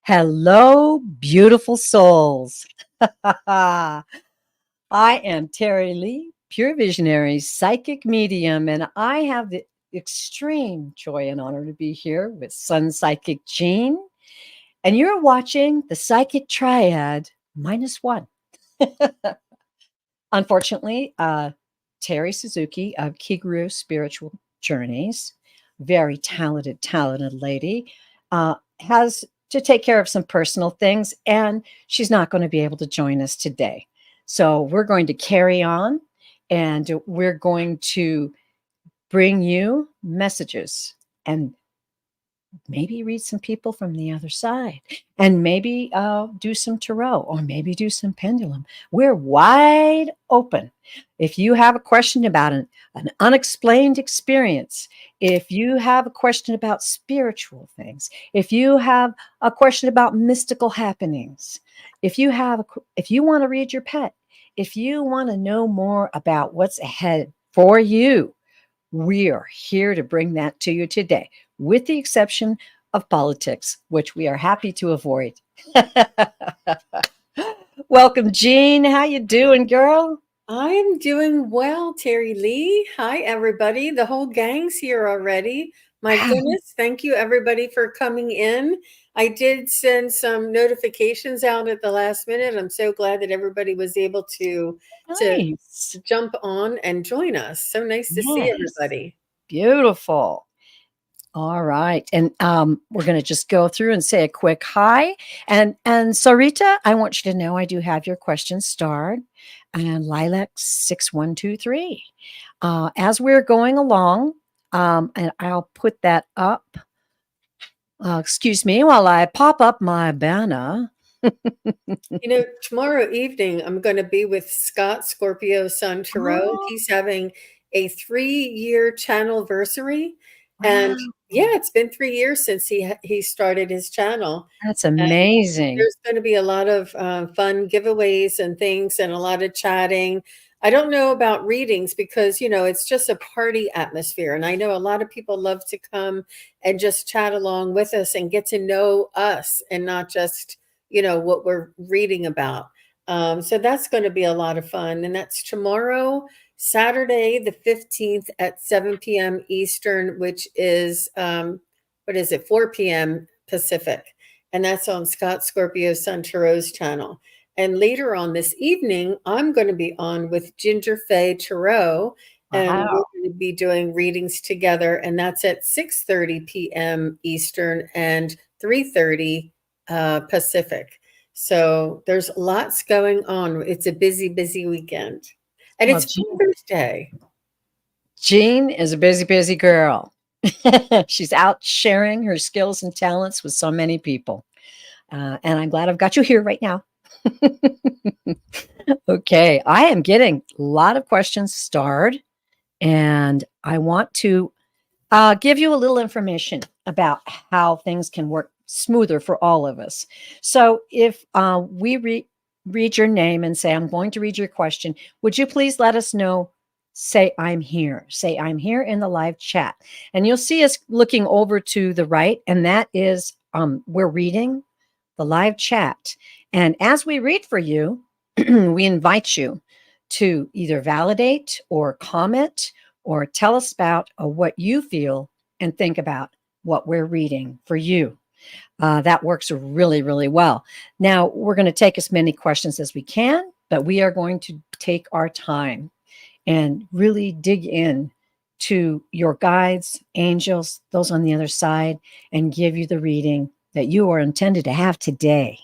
Hello, beautiful souls. I am Terry Lee, Pure Visionary Psychic Medium, and I have the extreme joy and honor to be here with SunPsychic Jean. And you're watching the Psychic Triad -1. Unfortunately, Terry Suzuki of Kiguru Spiritual Journeys, very talented lady, has to take care of some personal things, and she's not going to be able to join us today. So we're going to carry on, and we're going to bring you messages and maybe read some people from the other side, and maybe do some tarot, or maybe do some pendulum. We're wide open. If you have a question about an unexplained experience, if you have a question about spiritual things, if you have a question about mystical happenings, if you want to read your pet, if you want to know more about what's ahead for you, we're here to bring that to you today, with the exception of politics, which we are happy to avoid. Welcome, Jean. How you doing, girl? I'm doing well, Terry Lee. Hi, everybody. The whole gang's here already. My goodness. Thank you, everybody, for coming in. I did send some notifications out at the last minute. I'm so glad that everybody was able to Nice. jump on and join us. So nice to see everybody. Beautiful. All right. And we're going to just go through and say a quick hi. And Sarita, I want you to know I do have your questions starred. And Lilac 6123. As we're going along, and I'll put that up. Excuse me while I pop up my banner. Tomorrow evening, I'm going to be with Scott Scorpio Sun Tarot. Oh, He's having a 3-year channelversary. And wow. yeah, it's been 3 years since he started his channel. That's And amazing. there's going to be a lot of fun giveaways and things, and a lot of chatting. I don't know about readings because, it's just a party atmosphere. And I know a lot of people love to come and just chat along with us and get to know us, and not just, what we're reading about. So that's going to be a lot of fun. And that's tomorrow, Saturday, the 15th at 7 p.m. Eastern, which is, 4 p.m. Pacific. And that's on Scott Scorpio Sun Tarot's channel. And later on this evening, I'm going to be on with Ginger Faye Tarot, and we're Wow. going to be doing readings together. And that's at 6:30 p.m. Eastern and 3:30 Pacific. So there's lots going on. It's a busy, busy weekend. And Well, it's Father's Day. Jean is a busy girl. She's out sharing her skills and talents with so many people. And I'm glad I've got you here right now. Okay, I am getting a lot of questions starred, and I want to give you a little information about how things can work smoother for all of us. So if we read your name and say, I'm going to read your question, would you please let us know? Say, I'm here. Say, I'm here in the live chat. And you'll see us looking over to the right, and that is we're reading the live chat. And as we read for you, we invite you to either validate or comment or tell us about what you feel and think about what we're reading for you. That works really, really well. Now, we're going to take as many questions as we can, but we are going to take our time and really dig in to your guides, angels, those on the other side, and give you the reading that you are intended to have today.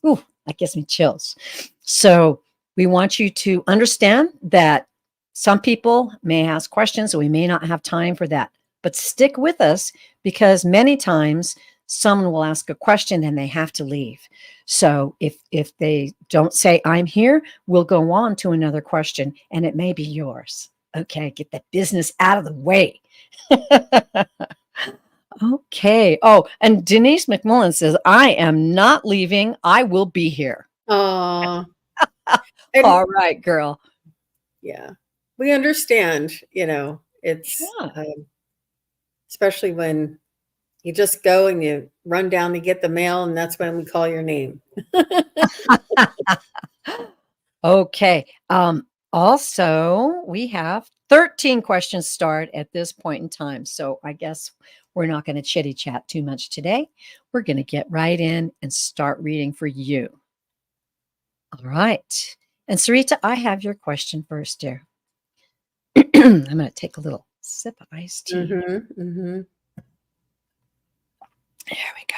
Ooh, that gives me chills. So we want you to understand that some people may ask questions, so we may not have time for that. But stick with us, because many times someone will ask a question and they have to leave. So if they don't say, I'm here, we'll go on to another question, and it may be yours. Okay, get the business out of the way. Okay. Oh, and Denise McMullen says, I am not leaving. I will be here. And All right, girl. yeah, we understand, it's Yeah. especially when You just go and you run down to get the mail, and that's when we call your name. Okay. Also, we have 13 questions start at this point in time. So I guess we're not going to chitty chat too much today. We're going to get right in and start reading for you. All right. And Sarita, I have your question first, dear. I'm going to take a little sip of iced tea. There we go.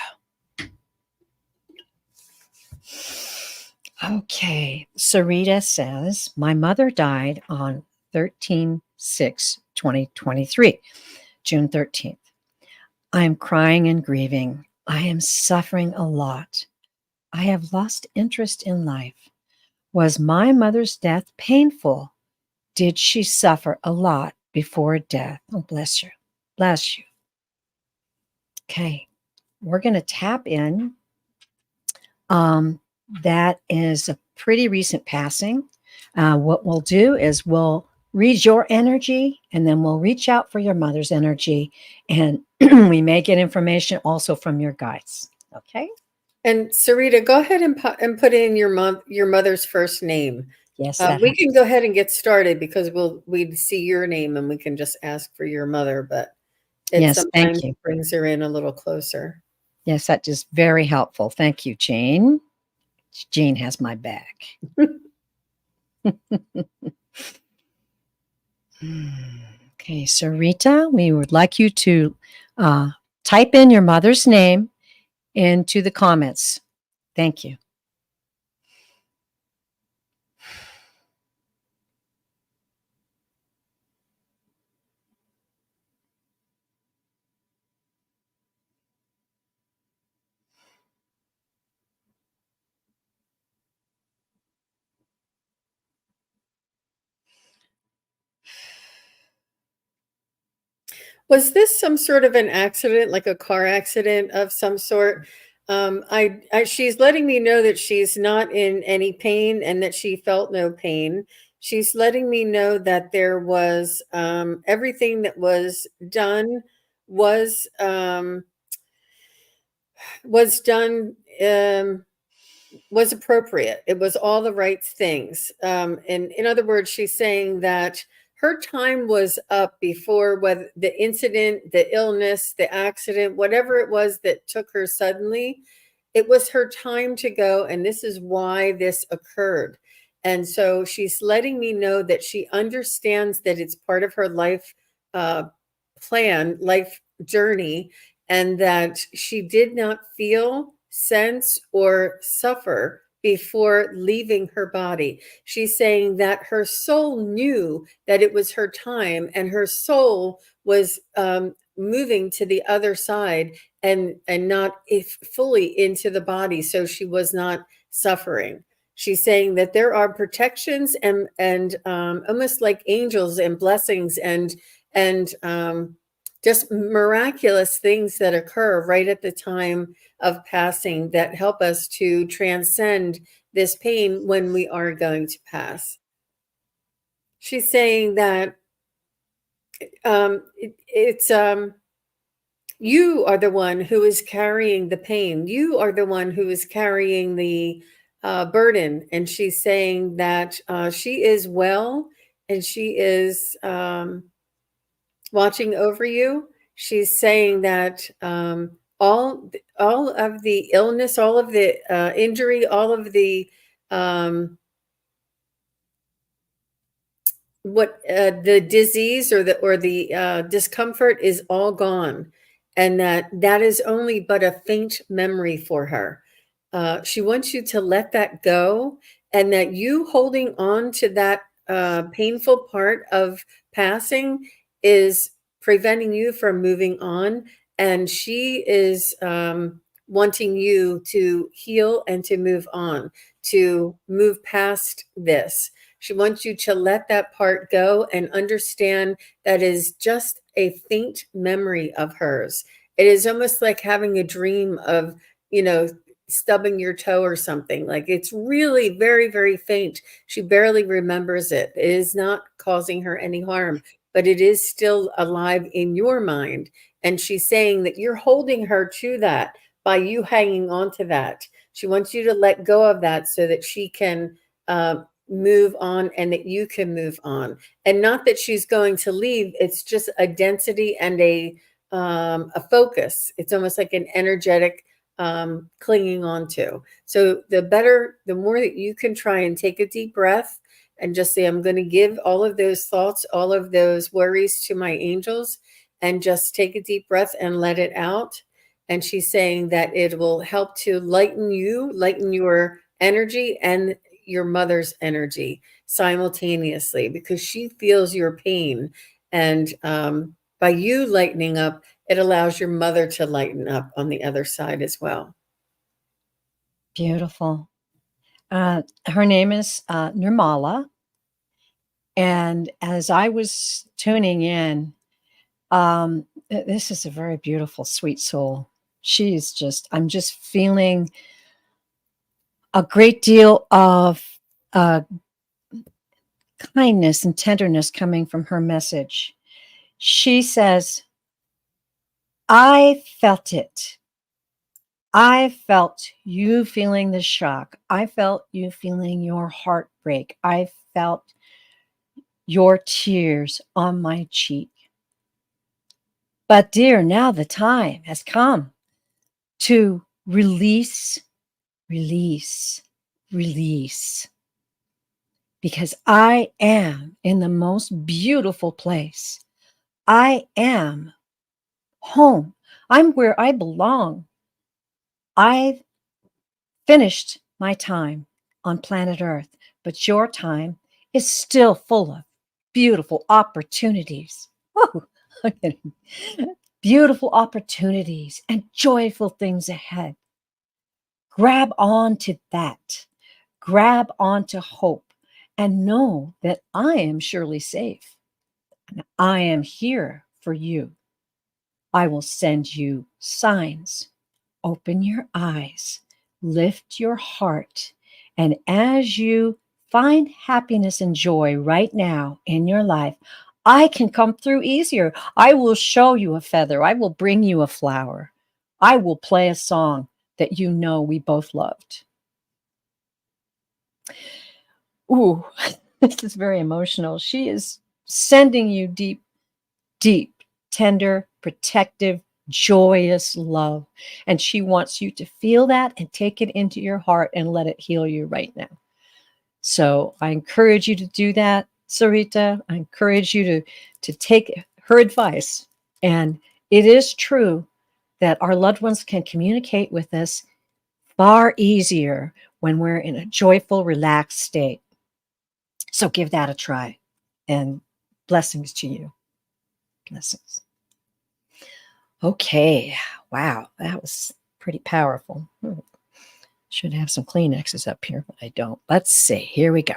Okay. Sarita says, my mother died on 13/6/2023, June 13th. I am crying and grieving. I am suffering a lot. I have lost interest in life. Was my mother's death painful? Did she suffer a lot before death? Oh, bless you. Bless you. Okay. We're going to tap in. That is a pretty recent passing. What we'll do is we'll read your energy and then we'll reach out for your mother's energy. And we may get information also from your guides. Okay. And Sarita, go ahead and put in your mother's first name. Yes, we can go ahead and get started because we'd see your name and we can just ask for your mother, but it yes, sometimes thank you. brings her in a little closer. Yes, that is very helpful. Thank you, Jean. Jean has my back. Okay, Sarita, we would like you to type in your mother's name into the comments. Thank you. Was this some sort of an accident, like a car accident of some sort? She's letting me know that she's not in any pain and that she felt no pain. She's letting me know that there was everything that was done was was done was appropriate. It was all the right things. And in other words, she's saying that her time was up before whether the incident, the illness, the accident, whatever it was that took her suddenly, it was her time to go. And this is why this occurred. And so she's letting me know that she understands that it's part of her life uh, plan, life journey, and that she did not feel, sense, or suffer before leaving her body. She's saying that her soul knew that it was her time, and her soul was moving to the other side and not fully into the body, so she was not suffering. She's saying that there are protections and almost like angels and blessings and just miraculous things that occur right at the time of passing that help us to transcend this pain when we are going to pass. She's saying that it's you are the one who is carrying the pain. You are the one who is carrying the burden. And she's saying that she is well and she is watching over you. She's saying that all of the illness, all of the injury, all of the the disease or the discomfort is all gone, and that is only but a faint memory for her. She wants you to let that go, and that you holding on to that painful part of passing is preventing you from moving on. And she is wanting you to heal and to move on, to move past this. She wants you to let that part go and understand that is just a faint memory of hers. It is almost like having a dream of, stubbing your toe or something. Like, it's really very, very faint. She barely remembers it. It is not causing her any harm. but it is still alive in your mind. And she's saying that you're holding her to that by you hanging on to that. She wants you to let go of that so that she can move on and that you can move on. And not that she's going to leave. It's just a density and a focus. It's almost like an energetic clinging on to. So the more that you can try and take a deep breath and just say, I'm going to give all of those thoughts, all of those worries to my angels, and just take a deep breath and let it out. And she's saying that it will help to lighten you, lighten your energy and your mother's energy simultaneously, because she feels your pain. And by you lightening up, it allows your mother to lighten up on the other side as well. Beautiful. Her name is Nirmala. And as I was tuning in, this is a very beautiful, sweet soul. I'm just feeling a great deal of uh, kindness and tenderness coming from her message. She says, I felt it. I felt you feeling the shock. I felt you feeling your heartbreak. I felt your tears on my cheek. But, dear, now the time has come to release, release, release. Because I am in the most beautiful place. I am home. I'm where I belong. I've finished my time on planet Earth, but your time is still full of beautiful opportunities. Woo! Beautiful opportunities and joyful things ahead. Grab on to that. Grab on to hope and know that I am surely safe. And I am here for you. I will send you signs. Open your eyes, lift your heart, and as you find happiness and joy right now in your life, I can come through easier. I will show you a feather. I will bring you a flower. I will play a song that you know we both loved. Ooh, this is very emotional. She is sending you deep, deep, tender, protective, joyous love. And she wants you to feel that and take it into your heart and let it heal you right now. So I encourage you to do that, Sarita. I encourage you to take her advice. And it is true that our loved ones can communicate with us far easier when we're in a joyful, relaxed state. So give that a try. And blessings to you. Blessings. Okay. Wow. That was pretty powerful. Should have some Kleenexes up here, but I don't. Let's see. Here we go.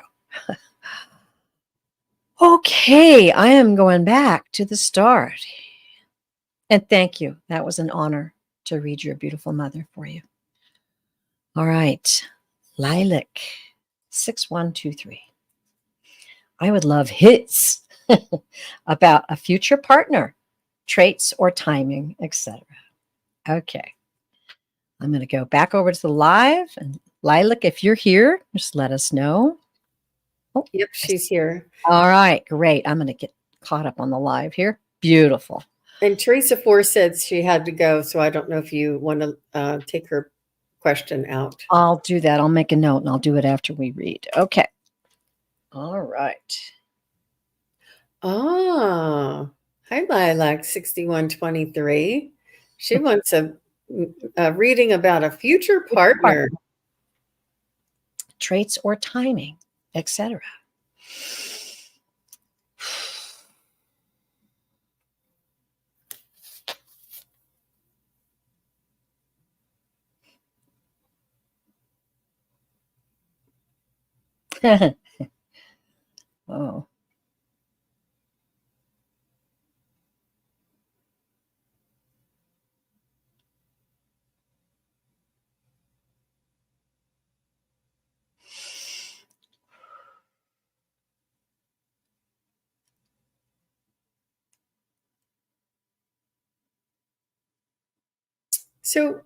Okay. I am going back to the start. And thank you. That was an honor to read your beautiful mother for you. All right. Lilac 6123. I would love hits about a future partner, traits or timing, etc. Okay. I'm going to go back over to the live. And Lilac, if you're here, just let us know. Oh, Yep, she's here. All right, great. I'm going to get caught up on the live here. Beautiful. And Teresa Four said she had to go, so I don't know if you want to take her question out. I'll do that. I'll make a note and I'll do it after we read. Okay. All right. Ah, hi, Lilac 6123. She wants a reading about a future partner. Traits or timing, etc. Oh. So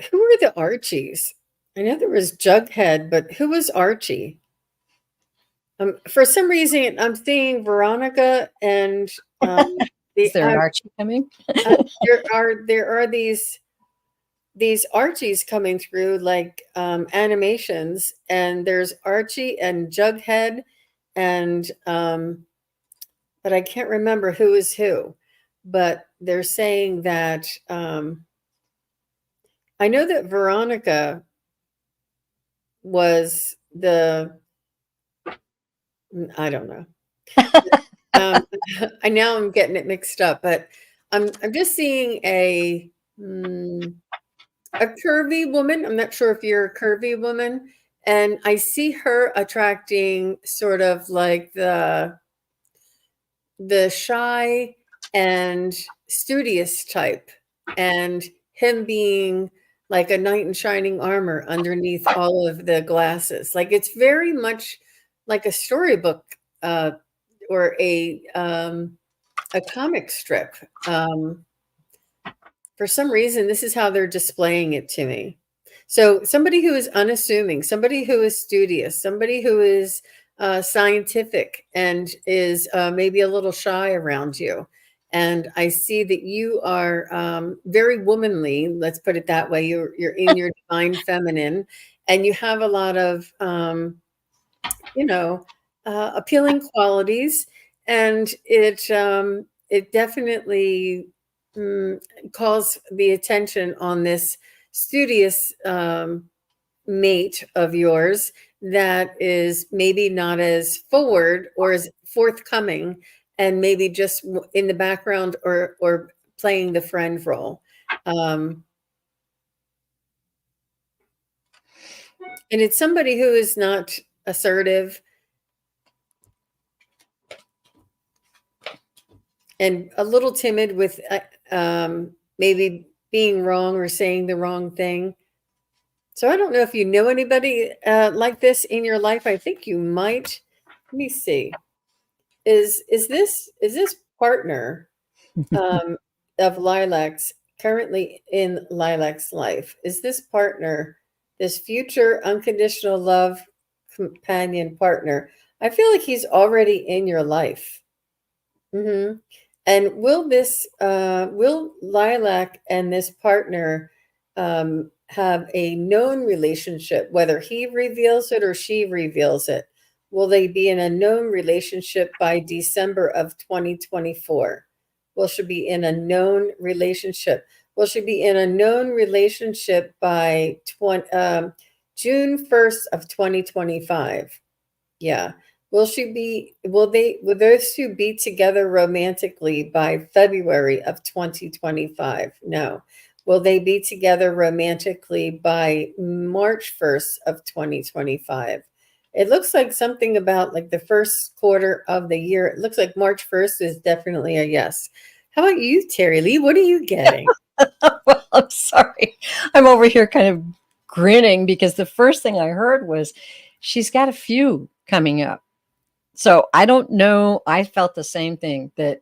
who are the Archies? I know there was Jughead, but who was Archie? For some reason, I'm seeing Veronica and Is the there an Archie coming? there are these Archies coming through like animations, and there's Archie and Jughead, and but I can't remember who is who. But they're saying that I know that Veronica was the I don't know. Um, I now I'm getting it mixed up, but I'm just seeing a curvy woman. I'm not sure if you're a curvy woman, and I see her attracting sort of like the shy and studious type, and him being like a knight in shining armor underneath all of the glasses. Like it's very much like a storybook or a comic strip. For some reason, this is how they're displaying it to me. So somebody who is unassuming, somebody who is studious, somebody who is scientific and is maybe a little shy around you. And I see that you are very womanly. Let's put it that way. You're in your divine feminine, and you have a lot of you know appealing qualities, and it definitely calls the attention on this studious mate of yours that is maybe not as forward or as forthcoming, and maybe just in the background or playing the friend role. Um, and it's somebody who is not assertive and a little timid with maybe being wrong or saying the wrong thing. So I don't know if you know anybody like this in your life. I think you might. Let me see. Is this partner of Lilac's currently in Lilac's life? Is this partner, this future unconditional love companion partner? I feel like he's already in your life. Hmm. And will Lilac and this partner have a known relationship, whether he reveals it or she reveals it? Will they be in a known relationship by December of 2024? Will she be in a known relationship? Will she be in a known relationship by June 1st of 2025? Yeah. Will those two be together romantically by February of 2025? No. Will they be together romantically by March 1st of 2025? It looks like something about like the first quarter of the year. It looks like March 1st is definitely a yes. How about you, Terry Lee? What are you getting? Well, I'm sorry. I'm over here kind of grinning because the first thing I heard was she's got a few coming up. So I don't know. I felt the same thing that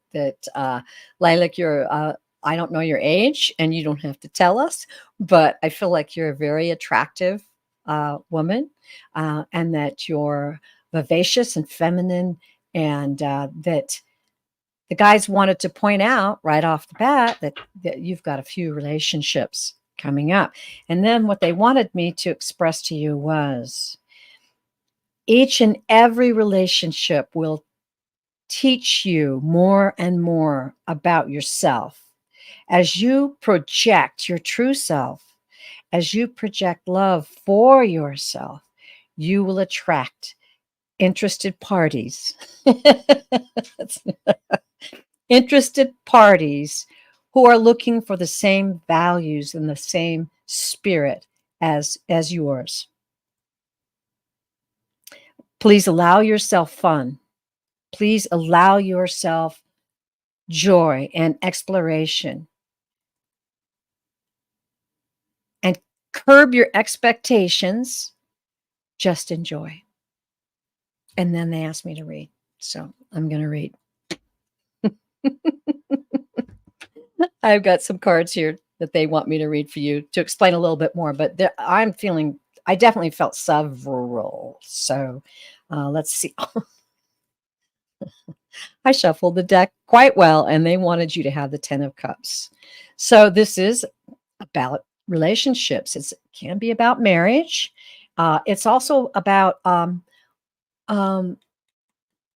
Lilac, I don't know your age, and you don't have to tell us, but I feel like you're a very attractive woman, and that you're vivacious and feminine, and that the guys wanted to point out right off the bat that you've got a few relationships coming up. And then what they wanted me to express to you was each and every relationship will teach you more and more about yourself. As you project your true self, as you project love for yourself, you will attract interested parties. Interested parties who are looking for the same values and the same spirit as yours. Please allow yourself fun. Please allow yourself joy and exploration, and curb your expectations. Just enjoy. And then they asked me to read. So I'm going to read. I've got some cards here that they want me to read for you to explain a little bit more. But I definitely felt several. So let's see. I shuffled the deck quite well, and they wanted you to have the 10 of Cups. So this is about relationships. It can be about marriage. It's also about um,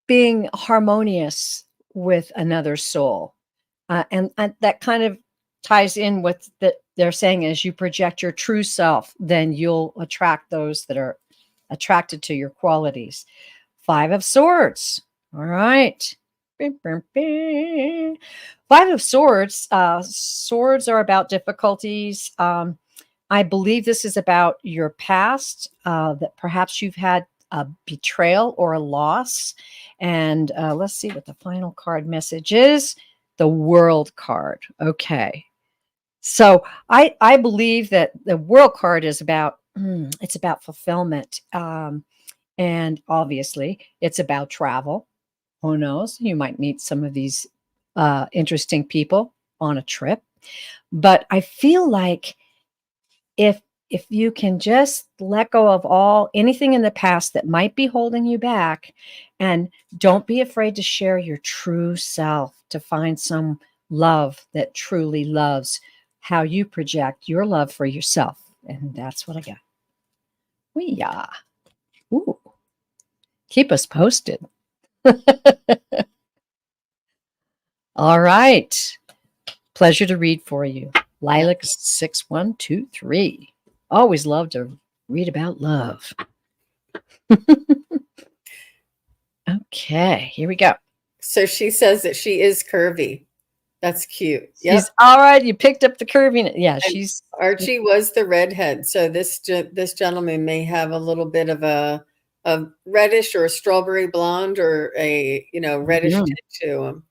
being harmonious with another soul. And that kind of ties in with that they're saying as you project your true self, then you'll attract those that are attracted to your qualities. 5 of Swords. All right. 5 of Swords. Swords are about difficulties. I believe this is about your past, that perhaps you've had a betrayal or a loss. And let's see what the final card message is. The World card. Okay. So I believe that the World card is about, it's about fulfillment. And obviously it's about travel. Who knows? You might meet some of these interesting people on a trip. But I feel like if you can just let go of anything in the past that might be holding you back, and don't be afraid to share your true self, to find some love that truly loves how you project your love for yourself. And that's what I got. Yeah. Ooh. Keep us posted. All right. Pleasure to read for you. Lilac 6123. Always love to read about love. Okay, here we go. So she says that she is curvy. That's cute. Yep. She's all right. You picked up the curviness. Yeah, she's Archie was the redhead. So this gentleman may have a little bit of a reddish or a strawberry blonde or a reddish tint to him.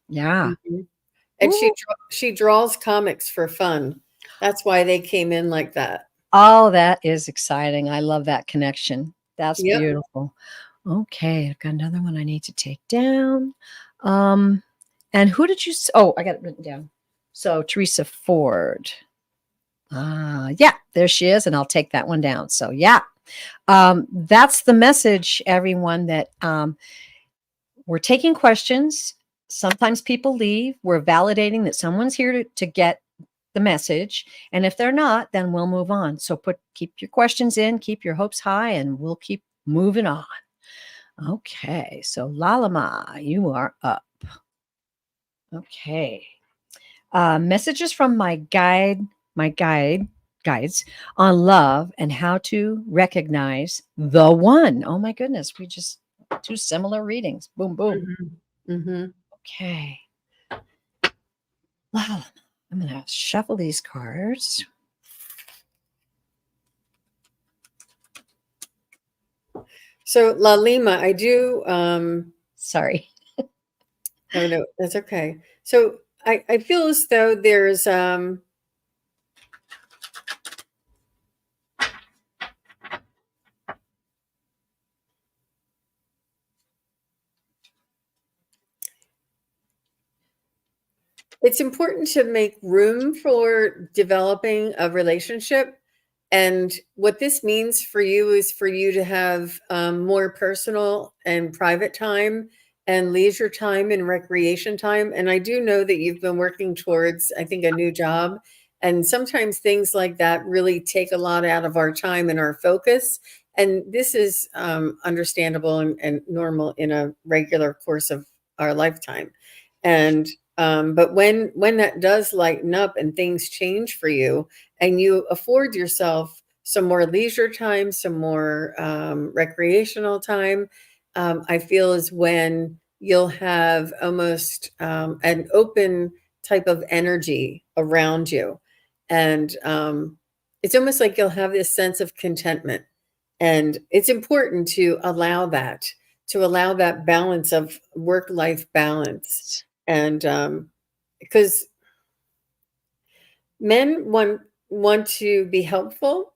Yeah. And she draws comics for fun. That's why they came in like that. Oh, that is exciting. I love that connection. That's Yep. beautiful. Okay, I've got another one I need to take down. And who did you? I got it written down. So Teresa Ford. Yeah, there she is, and I'll take that one down. So yeah, that's the message, everyone. That we're taking questions. Sometimes people leave. We're validating that someone's here to get the message, and if they're not, then we'll move on. So keep your questions in, keep your hopes high, and we'll keep moving on. Okay, so Lalama, you are up. Okay. Messages from my guides on love and how to recognize the one. Oh my goodness, we just 2 similar readings. Boom, boom. Okay. Wow. I'm going to shuffle these cards. So Lalima, I do. Sorry. No, that's okay. So I feel as though there's it's important to make room for developing a relationship. And what this means for you is for you to have more personal and private time and leisure time and recreation time. And I do know that you've been working towards, I think, a new job. And sometimes things like that really take a lot out of our time and our focus. And this is understandable and normal in a regular course of our lifetime. And but when that does lighten up and things change for you, and you afford yourself some more leisure time, some more recreational time, I feel is when you'll have almost an open type of energy around you. And it's almost like you'll have this sense of contentment. And it's important to allow that balance of work-life balance. And because men want to be helpful,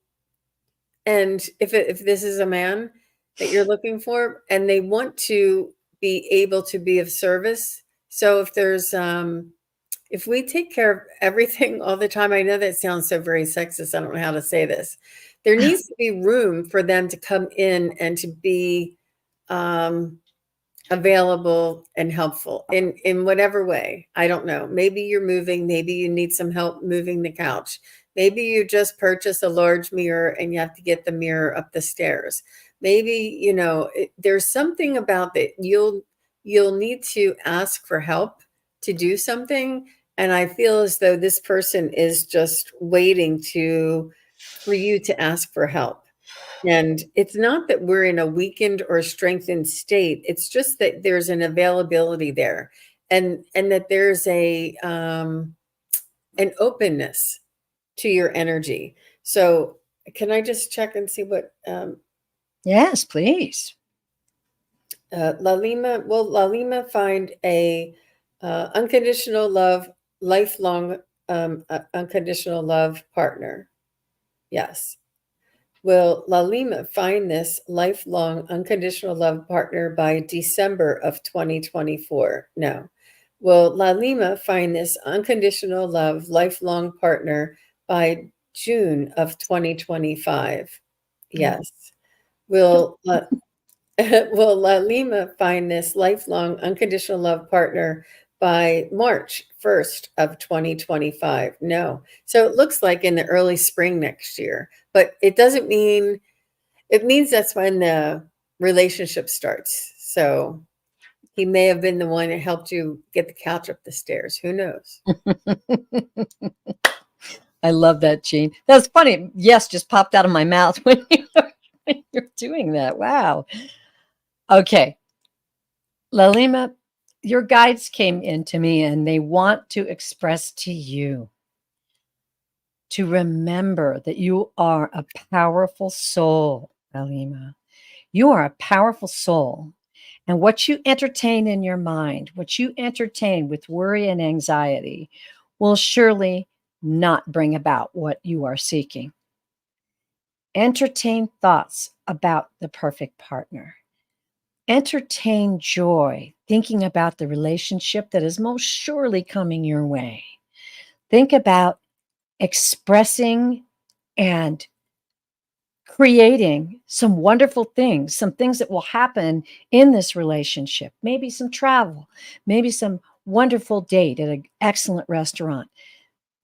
and if this is a man that you're looking for, and they want to be able to be of service. So if there's if we take care of everything all the time, I know that sounds so very sexist. I don't know how to say this. There needs to be room for them to come in and to be available and helpful in whatever way. I don't know. Maybe you're moving. Maybe you need some help moving the couch. Maybe you just purchased a large mirror and you have to get the mirror up the stairs. Maybe, there's something about that you'll need to ask for help to do something. And I feel as though this person is just waiting for you to ask for help. And it's not that we're in a weakened or strengthened state. It's just that there's an availability there, and that there's an openness to your energy. So can I just check and see what Yes, please. Lalima find a unconditional love, lifelong unconditional love partner? Yes. Will Lalima find this lifelong unconditional love partner by December of 2024? No. Will Lalima find this unconditional love lifelong partner by June of 2025? Yes. Will will Lalima find this lifelong unconditional love partner by March 1st of 2025? No. So it looks like in the early spring next year, but it doesn't mean, it means that's when the relationship starts. So he may have been the one that helped you get the couch up the stairs. Who knows? I love that, Jean. That's funny. Yes, just popped out of my mouth when you're doing that. Wow. Okay. Lalima, your guides came into me and they want to express to you to remember that you are a powerful soul, Lalima. You are a powerful soul. And what you entertain in your mind, what you entertain with worry and anxiety, will surely not bring about what you are seeking. Entertain thoughts about the perfect partner. Entertain joy, thinking about the relationship that is most surely coming your way. Think about expressing and creating some wonderful things, some things that will happen in this relationship, maybe some travel, maybe some wonderful date at an excellent restaurant.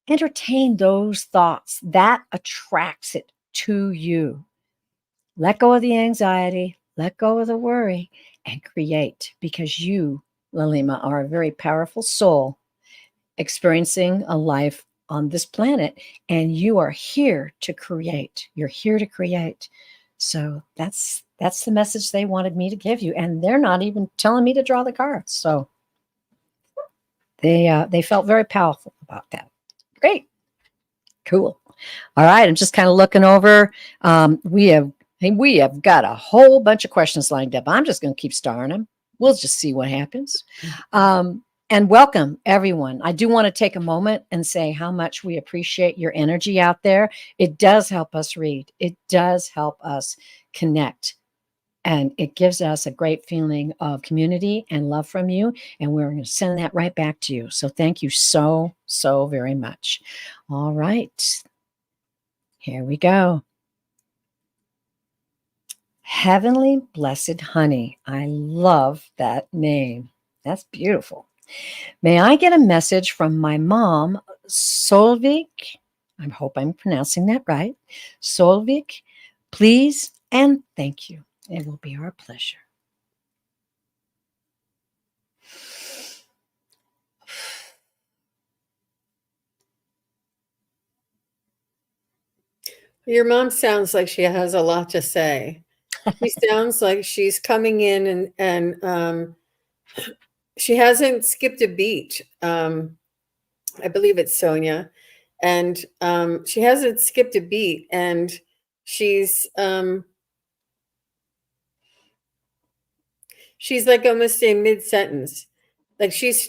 Entertain those thoughts. That attracts it to you. Let go of the anxiety, let go of the worry, and create, because you, Lalima, are a very powerful soul experiencing a life on this planet, and you are here to create. You're here to create. So that's the message they wanted me to give you, and they're not even telling me to draw the cards. So they felt very powerful about that. Great, cool. All right, I'm just kind of looking over. We have got a whole bunch of questions lined up. I'm just going to keep starring them. We'll just see what happens. And welcome, everyone. I do want to take a moment and say how much we appreciate your energy out there. It does help us read. It does help us connect. And it gives us a great feeling of community and love from you. And we're going to send that right back to you. So thank you so, so very much. All right. Here we go. Heavenly Blessed Honey. I love that name. That's beautiful. May I get a message from my mom, Solvik? I hope I'm pronouncing that right. Solvik, please and thank you. It will be our pleasure. Your mom sounds like she has a lot to say. She sounds like she's coming in and she hasn't skipped a beat. I believe it's Sonia, and she hasn't skipped a beat, and she's like almost in mid-sentence. Like she's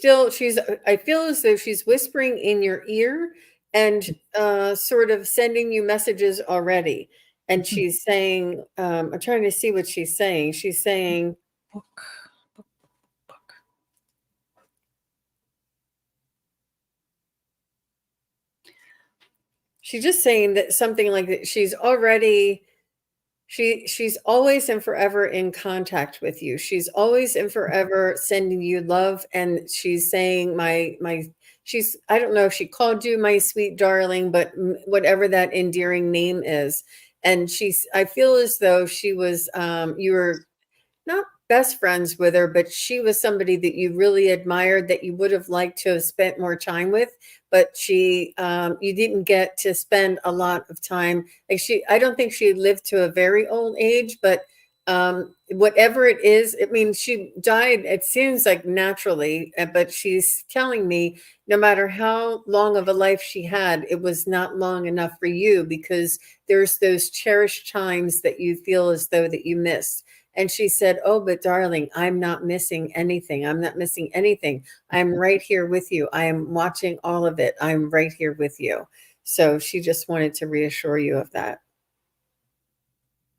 I feel as though she's whispering in your ear and sort of sending you messages already. And she's saying, I'm trying to see what she's saying. She's saying, Book. She's just saying that something like that. She's always and forever in contact with you. She's always and forever sending you love. And she's saying she's, I don't know if she called you my sweet darling, but whatever that endearing name is. And I feel as though she was, you were not best friends with her, but she was somebody that you really admired, that you would have liked to have spent more time with, but you didn't get to spend a lot of time. Like I don't think she lived to a very old age, but whatever it is, I mean, she died, it seems like naturally, but she's telling me no matter how long of a life she had, it was not long enough for you, because there's those cherished times that you feel as though that you missed. And she said, "Oh, but darling, I'm not missing anything. I'm not missing anything. I'm right here with you. I am watching all of it. I'm right here with you." So she just wanted to reassure you of that.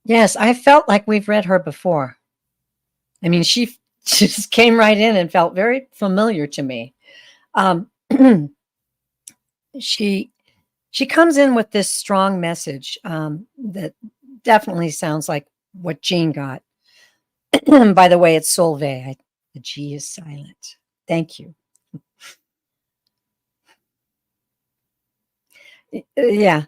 Yes, I felt like we've read her before. I mean, she just came right in and felt very familiar to me. Um, she comes in with this strong message that definitely sounds like what Jean got. By the way, it's Solvay. The G is silent. Thank you. Yeah,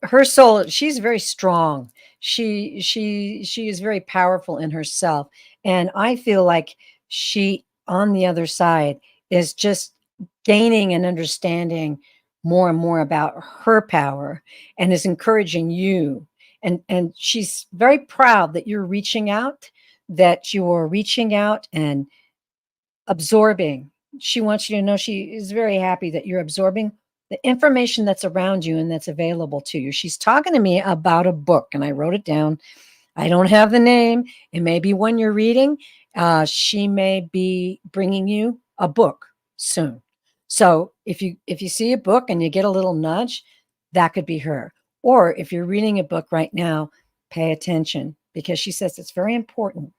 her soul, she's very strong. She is very powerful in herself, and I feel like she, on the other side, is just gaining and understanding more and more about her power, and is encouraging you, and she's very proud that you're reaching out, and absorbing. She wants you to know she is very happy that you're absorbing the information that's around you and that's available to you. She's talking to me about a book, and I wrote it down. I don't have the name. It may be one you're reading. She may be bringing you a book soon. So if you see a book and you get a little nudge, that could be her. Or if you're reading a book right now, pay attention, because she says it's very important.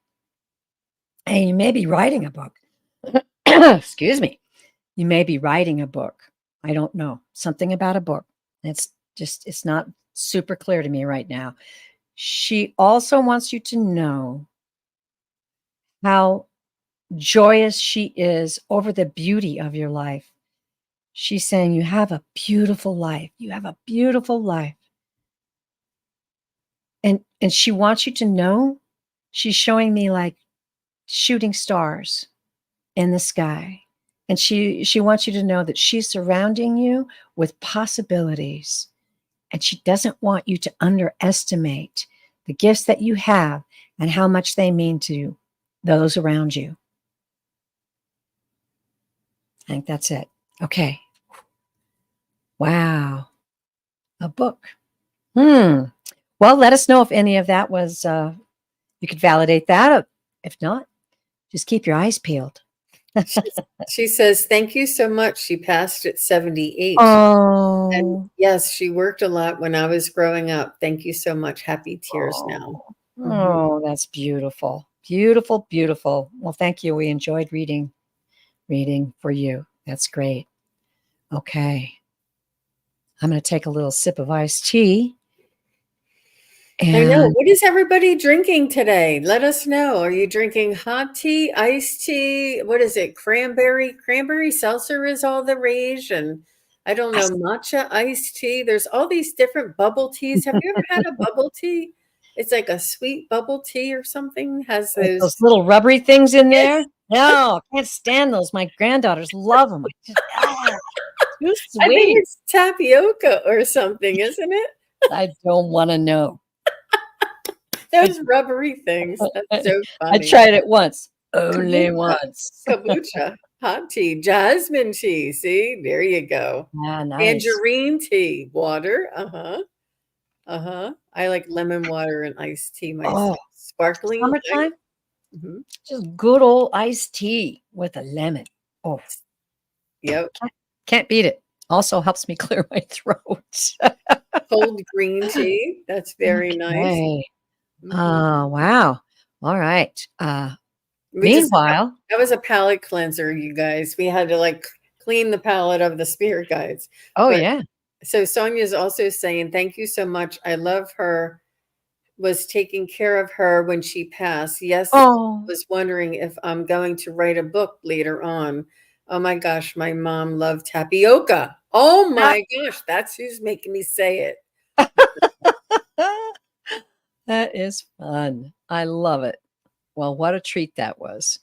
And you may be writing a book. Excuse me. You may be writing a book. I don't know. Something about a book. It's not super clear to me right now. She also wants you to know how joyous she is over the beauty of your life. She's saying you have a beautiful life. You have a beautiful life. And she wants you to know, she's showing me like shooting stars in the sky. And she wants you to know that she's surrounding you with possibilities. And she doesn't want you to underestimate the gifts that you have and how much they mean to those around you. I think that's it. Okay. Wow. A book. Well, let us know if any of that was, you could validate that. If not, just keep your eyes peeled. She says, "Thank you so much." She passed at 78. Oh. And yes, she worked a lot when I was growing up. Thank you so much. Happy tears now. Oh, that's beautiful. Beautiful, beautiful. Well, thank you. We enjoyed reading for you. That's great. Okay. I'm going to take a little sip of iced tea. I know. And What is everybody drinking today? Let us know. Are you drinking hot tea, iced tea? What is it? Cranberry? Cranberry seltzer is all the rage. And I don't know, matcha iced tea. There's all these different bubble teas. Have you ever had a bubble tea? It's like a sweet bubble tea or something. Has with those. those little rubbery things in there. Yes. No, I can't stand those. My granddaughters love them. Too I think sweet. it's tapioca or something, isn't it? I don't want to know. Those rubbery things. That's so I funny. tried it once, only Kombucha, once. kombucha, hot tea, jasmine tea. See, there you go. Yeah, nice. Tangerine tea, water. I like lemon water and iced tea myself. Oh, Sparkling. summertime, Mhm. just good old iced tea with a lemon. Oh, Yep. can't beat it. Also helps me clear my throat. Cold green tea. That's very nice. Okay. Mhm. Wow. All right. We just Meanwhile, That was a palate cleanser, you guys. We had to like clean the palate of the spirit guides. oh But yeah. So Sonia's also saying, thank you so much. I love her. Was taking care of her when she passed. Yes, Oh, was wondering if I'm going to write a book later on. Oh my gosh, my mom loved tapioca. Oh my gosh, that's who's making me say it. that is fun. I love it. Well, what a treat that was.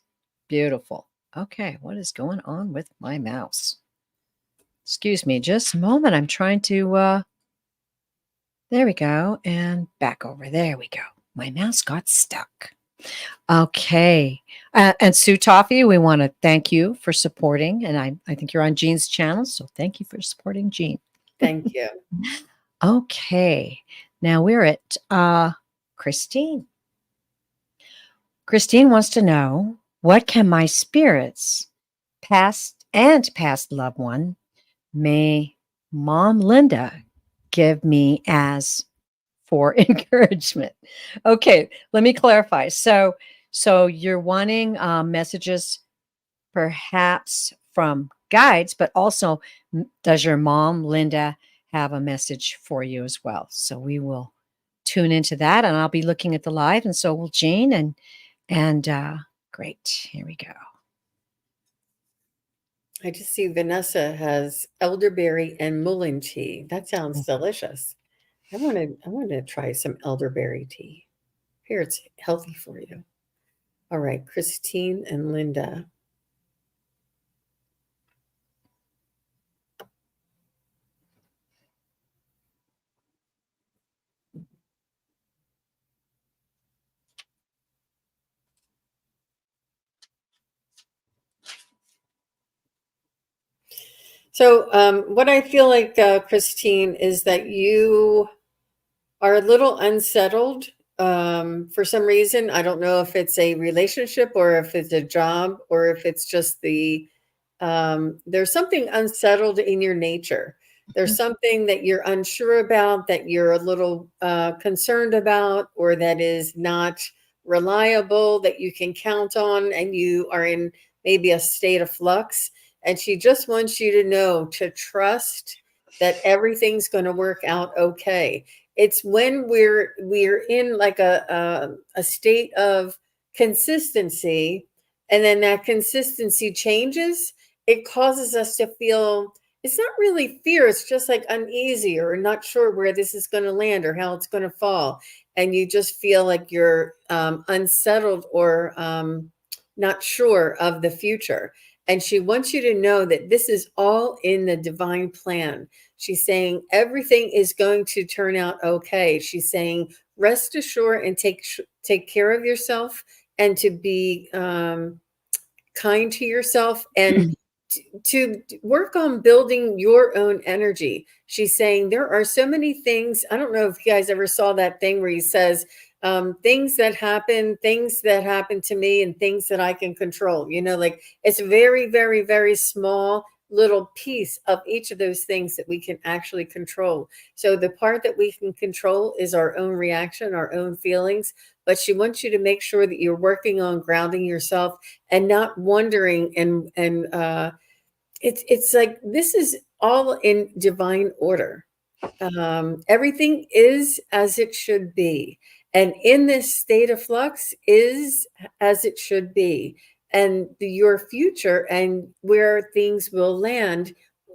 Beautiful. Okay, what is going on with my mouse? Excuse me, just a moment. I'm trying to there we go, and back over. There we go. My mouse got stuck. Okay. And Sue Toffee, we want to thank you for supporting. And I think you're on Jean's channel. So thank you for supporting Jean. Thank you. Okay. Now we're at Christine. Christine wants to know, what can my spirits, past and past loved one, may Mom Linda give me as for encouragement? Okay, let me clarify. So you're wanting messages perhaps from guides, but also does your mom, Linda, have a message for you as well? So we will tune into that, and I'll be looking at the live, and so will Jean. And great, here we go. I just see Vanessa has elderberry and mullein tea. That sounds delicious. I want to try some elderberry tea. Here, it's healthy for you. All right, Christine and Linda. So, what I feel like, Christine, is that you are a little unsettled for some reason. I don't know if it's a relationship or if it's a job or if it's just there's something unsettled in your nature. There's something that you're unsure about, that you're a little concerned about, or that is not reliable, that you can count on, and you are in maybe a state of flux. And she just wants you to know to trust that everything's going to work out okay. It's when we're in like a state of consistency, and then that consistency changes, it causes us to feel, it's not really fear, it's just like uneasy or not sure where this is going to land or how it's going to fall. And you just feel like you're unsettled or not sure of the future. And she wants you to know that this is all in the divine plan. She's saying everything is going to turn out okay. She's saying rest assured and take care of yourself, and to be kind to yourself, and to work on building your own energy. She's saying there are so many things. I don't know if you guys ever saw that thing where he says, things that happen to me, and things that I can control. Like it's very, very, very small little piece of each of those things that we can actually control. So the part that we can control is our own reaction, our own feelings. But she wants you to make sure that you're working on grounding yourself and not wondering, and it's like this is all in divine order. Everything is as it should be, and in this state of flux is as it should be, and your future and where things will land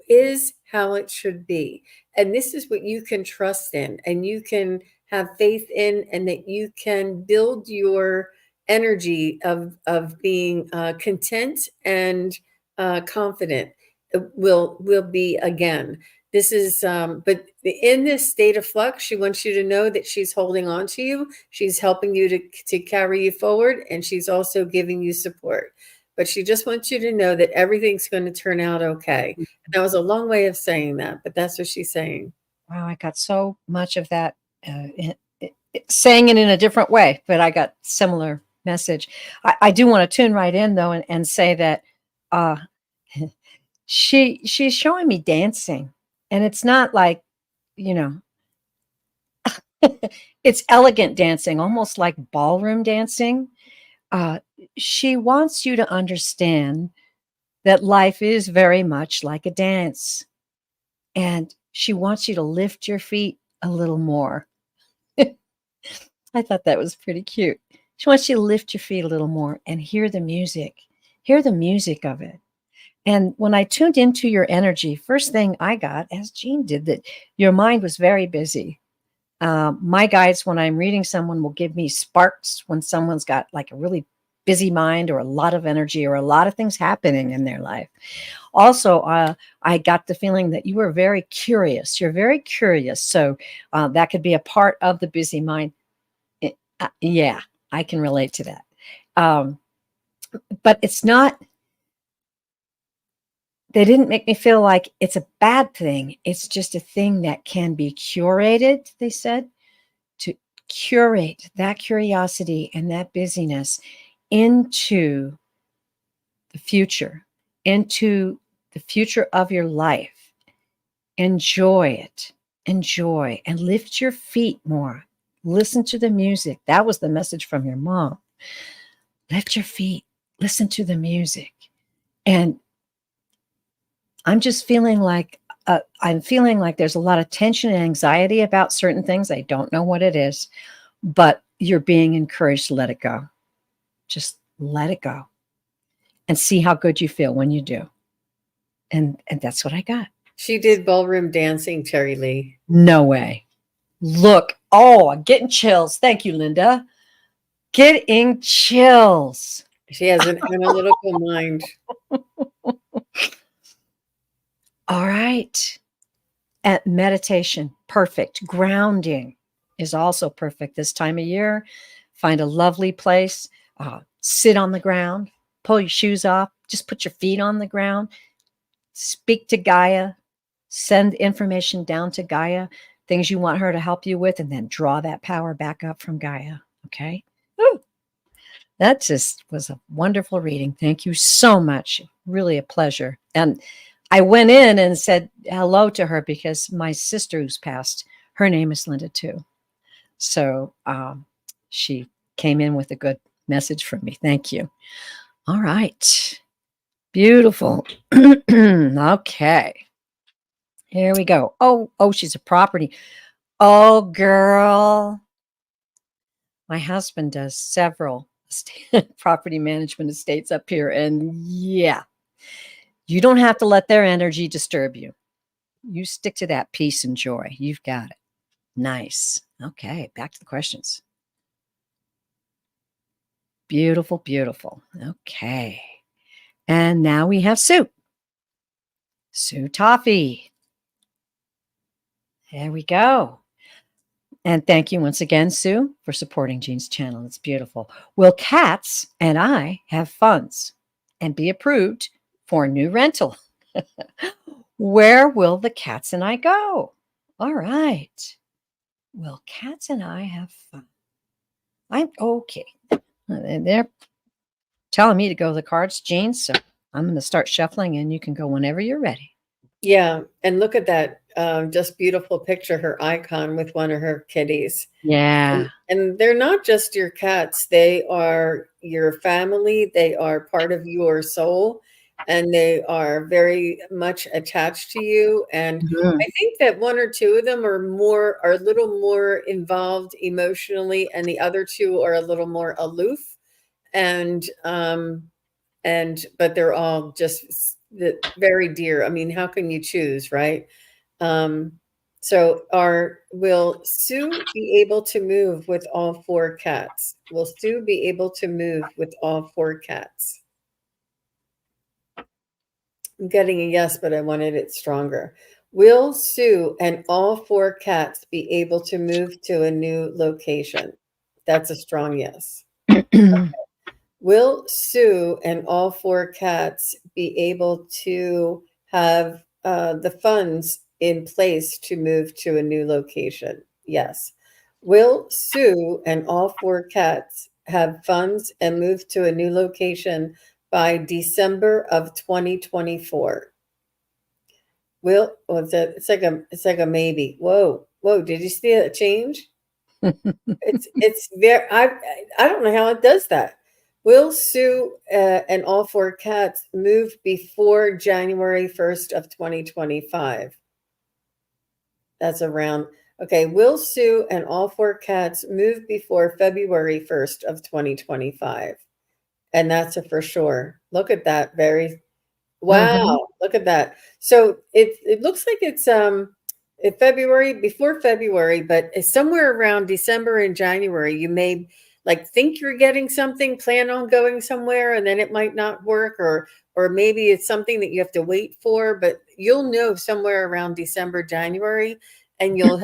is how it should be. And this is what you can trust in, and you can have faith in, and that you can build your energy of being content and confident. Will be again. This is but in this state of flux, she wants you to know that she's holding on to you, she's helping you to carry you forward, and she's also giving you support. But she just wants you to know that everything's going to turn out okay. That was a long way of saying that, but that's what she's saying. Wow, I got so much of that, saying it in a different way, but I got similar message. I do want to tune right in though, and say that uh, she's showing me dancing, and it's not like, you know, it's elegant dancing, almost like ballroom dancing. Uh, she wants you to understand that life is very much like a dance, and She wants you to lift your feet a little more. I thought that was pretty cute. She wants you to lift your feet a little more and hear the music. Hear the music of it. And when I tuned into your energy, first thing I got, as Jean did, that your mind was very busy. My guides, when I'm reading someone, will give me sparks when someone's got like a really busy mind or a lot of energy or a lot of things happening in their life. Also, I got the feeling that you were very curious. You're very curious. So that could be a part of the busy mind. Yeah, I can relate to that. But it's not, they didn't make me feel like it's a bad thing. It's just a thing that can be curated, they said, to curate that curiosity and that busyness into the future, into the future of your life. Enjoy it. Enjoy and lift your feet more. Listen to the music. That was the message from your mom. Lift your feet. Listen to the music. And I'm just feeling like there's a lot of tension and anxiety about certain things. I don't know what it is, but you're being encouraged to let it go. Just let it go and see how good you feel when you do. And that's what I got. She did ballroom dancing, Terry Lee. No way. Look, oh, I'm getting chills. Thank you, Linda. Getting chills. She has an analytical mind. All right. At meditation, perfect. Grounding is also perfect this time of year. Find a lovely place. Sit on the ground. Pull your shoes off. Just put your feet on the ground. Speak to Gaia. Send information down to Gaia, things you want her to help you with, and then draw that power back up from Gaia. Okay? Ooh, that just was a wonderful reading. Thank you so much. Really a pleasure. And I went in and said hello to her because my sister who's passed, her name is Linda too. So she came in with a good message from me. Thank you. All right. Beautiful. Okay. Here we go. Oh, she's a property. Oh, girl. My husband does several property management estates up here. And yeah, you don't have to let their energy disturb you. You stick to that peace and joy. You've got it. Nice. Okay, back to the questions. Beautiful, beautiful. Okay. And now we have Sue. Sue Toffee. There we go. And thank you once again, Sue, for supporting Jean's channel. It's beautiful. Will cats and I have funds and be approved for a new rental? Where will the cats and I go? All right. Will cats and I have fun? I'm okay. They're telling me to go to the cards, Jean, so I'm going to start shuffling and you can go whenever you're ready. Yeah, and look at that just beautiful picture, her icon with one of her kitties. Yeah. And they're not just your cats, they are your family, they are part of your soul, and they are very much attached to you. And Mhm. I think that one or two of them are a little more involved emotionally, and the other two are a little more aloof. And but they're all just very dear. I mean, how can you choose, right? So will Sue be able to move with all four cats? Will Sue be able to move with all four cats? I'm getting a yes, but I wanted it stronger. Will Sue and all four cats be able to move to a new location? That's a strong yes. Will Sue and all four cats be able to have the funds in place to move to a new location? Yes. Will Sue and all four cats have funds and move to a new location by December of 2024? It's like a maybe. Whoa, did you see a change? It's very I don't know how it does that. Will Sue and all four cats move before January 1st of 2025? That's around. Okay. Will Sue and all four cats move before February 1st of 2025? And that's a for sure. Look at that. Very Hmm. wow. Look at that. So it looks like it's in February, before February, but it's somewhere around December and January. You may like think you're getting something, plan on going somewhere, and then it might not work, or maybe it's something that you have to wait for, but you'll know somewhere around December, January, and you'll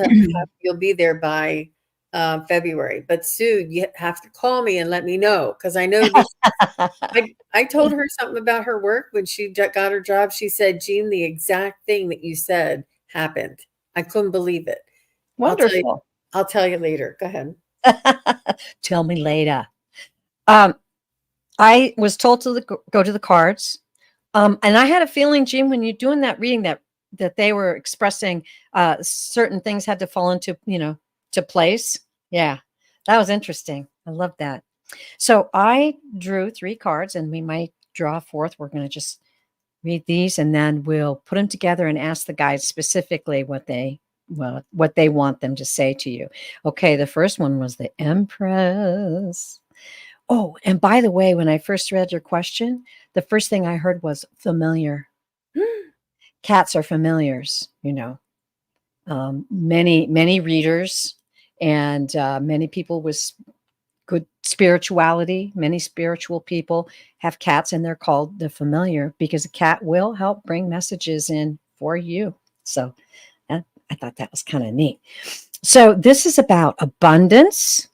be there by February. But Sue, you have to call me and let me know, because I know this. I told her something about her work when she got her job. She said, Jean, the exact thing that you said happened. I couldn't believe it. I'll tell you. Wonderful. I'll tell you later. Go ahead. Tell me later. Um, I was told to go to the cards. And I had a feeling, Jean, when you're doing that reading, that they were expressing certain things had to fall into, to place. Yeah, that was interesting. I love that. So I drew 3 cards, and we might draw a fourth. We're going to just read these, and then we'll put them together and ask the guides specifically what they want them to say to you. Okay, the first one was the Empress. Oh, and by the way, when I first read your question, the first thing I heard was familiar. Cats are familiars, many readers and many people with good spirituality, many spiritual people have cats, and they're called the familiar because a cat will help bring messages in for you. So I thought that was kind of neat. So this is about abundance.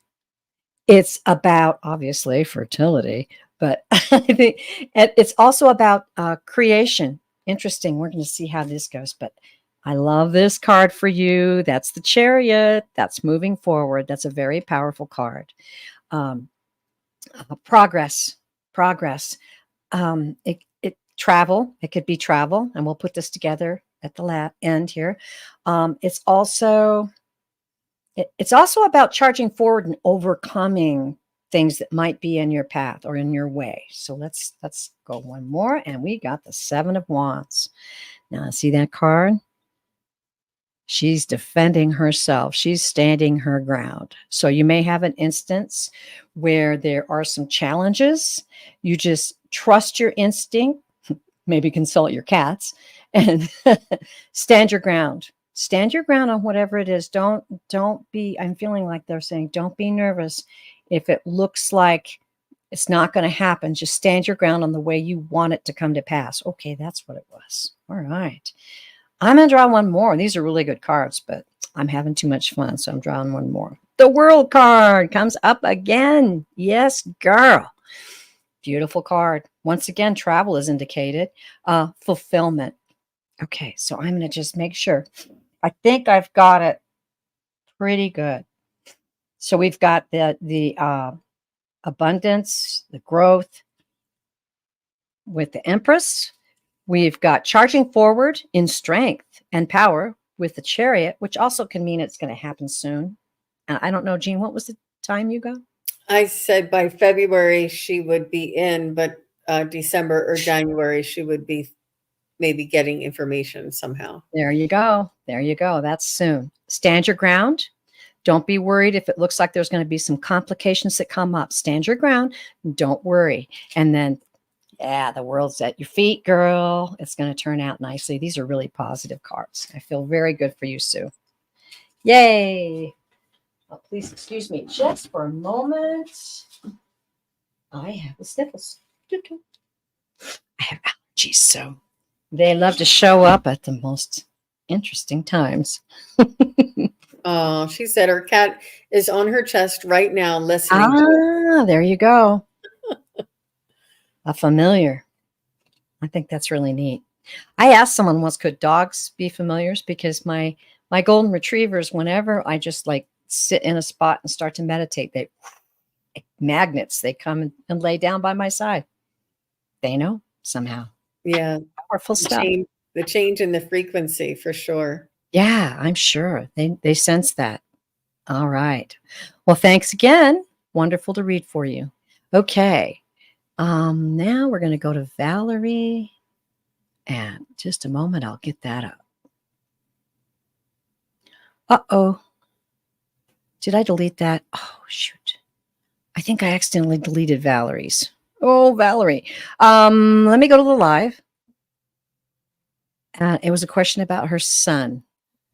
It's about, obviously, fertility, but I think it's also about creation. Interesting. We're going to see how this goes, but I love this card for you. That's the Chariot. That's moving forward. That's a very powerful card. Um, progress, progress. Travel. It could be travel, and we'll put this together at the end here. It's also about charging forward and overcoming things that might be in your path or in your way. So let's go one more, and we got the 7 of Wands. Now, see that card? She's defending herself. She's standing her ground. So you may have an instance where there are some challenges. You just trust your instinct, maybe consult your cats, and stand your ground. Stand your ground on whatever it is. Don't be, I'm feeling like they're saying, don't be nervous. If it looks like it's not going to happen, just stand your ground on the way you want it to come to pass. Okay, that's what it was. All right. I'm going to draw one more. These are really good cards, but I'm having too much fun, so I'm drawing one more. The World card comes up again. Yes, girl. Beautiful card. Once again, travel is indicated. Fulfillment. Okay, so I'm going to just make sure. I think I've got it pretty good. So we've got the abundance, the growth with the Empress. We've got charging forward in strength and power with the Chariot, which also can mean it's going to happen soon. I don't know, Jean, what was the time you got? I said by February she would be in, but December or January she would be maybe getting information somehow. There you go. There you go. That's soon. Stand your ground. Don't be worried if it looks like there's going to be some complications that come up. Stand your ground. Don't worry. And then, yeah, the world's at your feet, girl. It's going to turn out nicely. These are really positive cards. I feel very good for you, Sue. Yay. Oh, please excuse me just for a moment. I have the sniffles. I have allergies, so they love to show up at the most interesting times. Oh, she said her cat is on her chest right now listening to us. There you go. A familiar. I think that's really neat. I asked someone once, could dogs be familiars? Because my golden retrievers, whenever I just like sit in a spot and start to meditate, they magnets, they come and lay down by my side. They know somehow. Yeah, Powerful stuff. the change in the frequency for sure. Yeah, I'm sure. They sense that. All right. Well, thanks again. Wonderful to read for you. Okay. Now we're going to go to Valerie. And just a moment, I'll get that up. Uh-oh. Did I delete that? Oh, shoot. I think I accidentally deleted Valerie's. Oh, Valerie. Let me go to the live. It was a question about her son.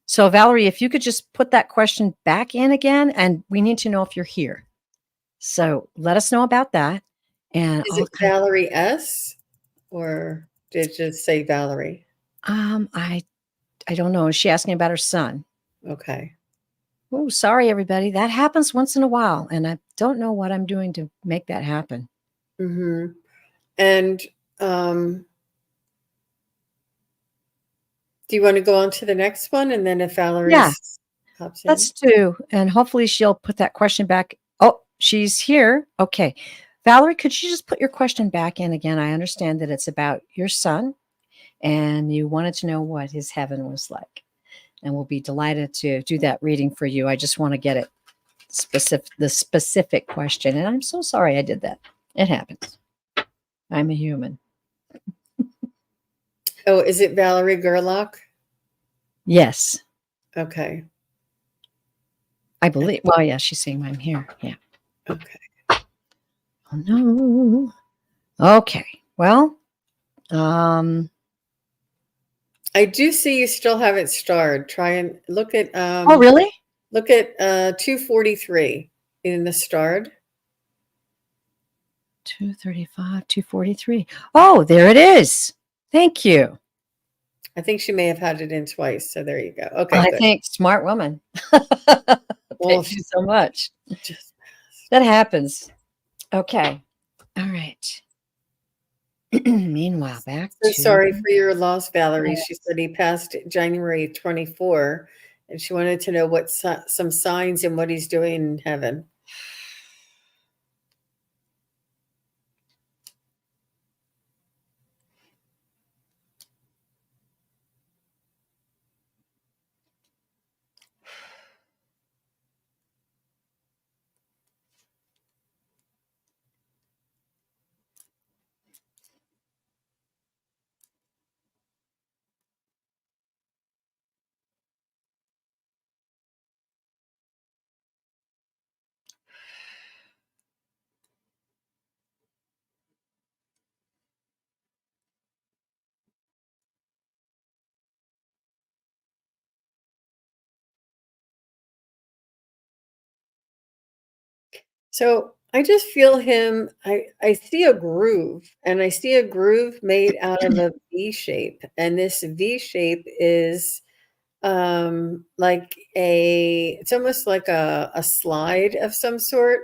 So, Valerie, if you could just put that question back in again, and we need to know if you're here. So let us know about that. And Is I'll it Valerie S. or did it just say Valerie? I don't know. Is she asking about her son? Okay. Oh, sorry, everybody. That happens once in a while, and I don't know what I'm doing to make that happen. Mm-hmm. And do you want to go on to the next one? And then if Yeah, Valerie's pops in. let's do. And hopefully she'll put that question back. Oh, she's here. Okay. Valerie, could you just put your question back in again? I understand that it's about your son and you wanted to know what his heaven was like. And we'll be delighted to do that reading for you. I just want to get it the specific question. And I'm so sorry I did that. It happens. I'm a human. Oh, is it Valerie Gerlach? Yes, Okay. I believe. Well, yeah, she's saying I'm here. Yeah. Okay. Oh no. Okay. Well, I do see you still have it starred. Try and look at oh really? 243 in the starred. 235, 243. Oh, there it is. Thank you. I think she may have had it in twice. So there you go. Okay, I good. think smart woman. Well, Thank you so much. just That happens. Okay. All right. Meanwhile, back so to sorry for your loss, Valerie. yes. She said he passed January 24, and she wanted to know what some signs and what he's doing in heaven. So I just feel him. I see a groove, and I see a groove made out of a V shape, and this V shape is like it's almost like a slide of some sort.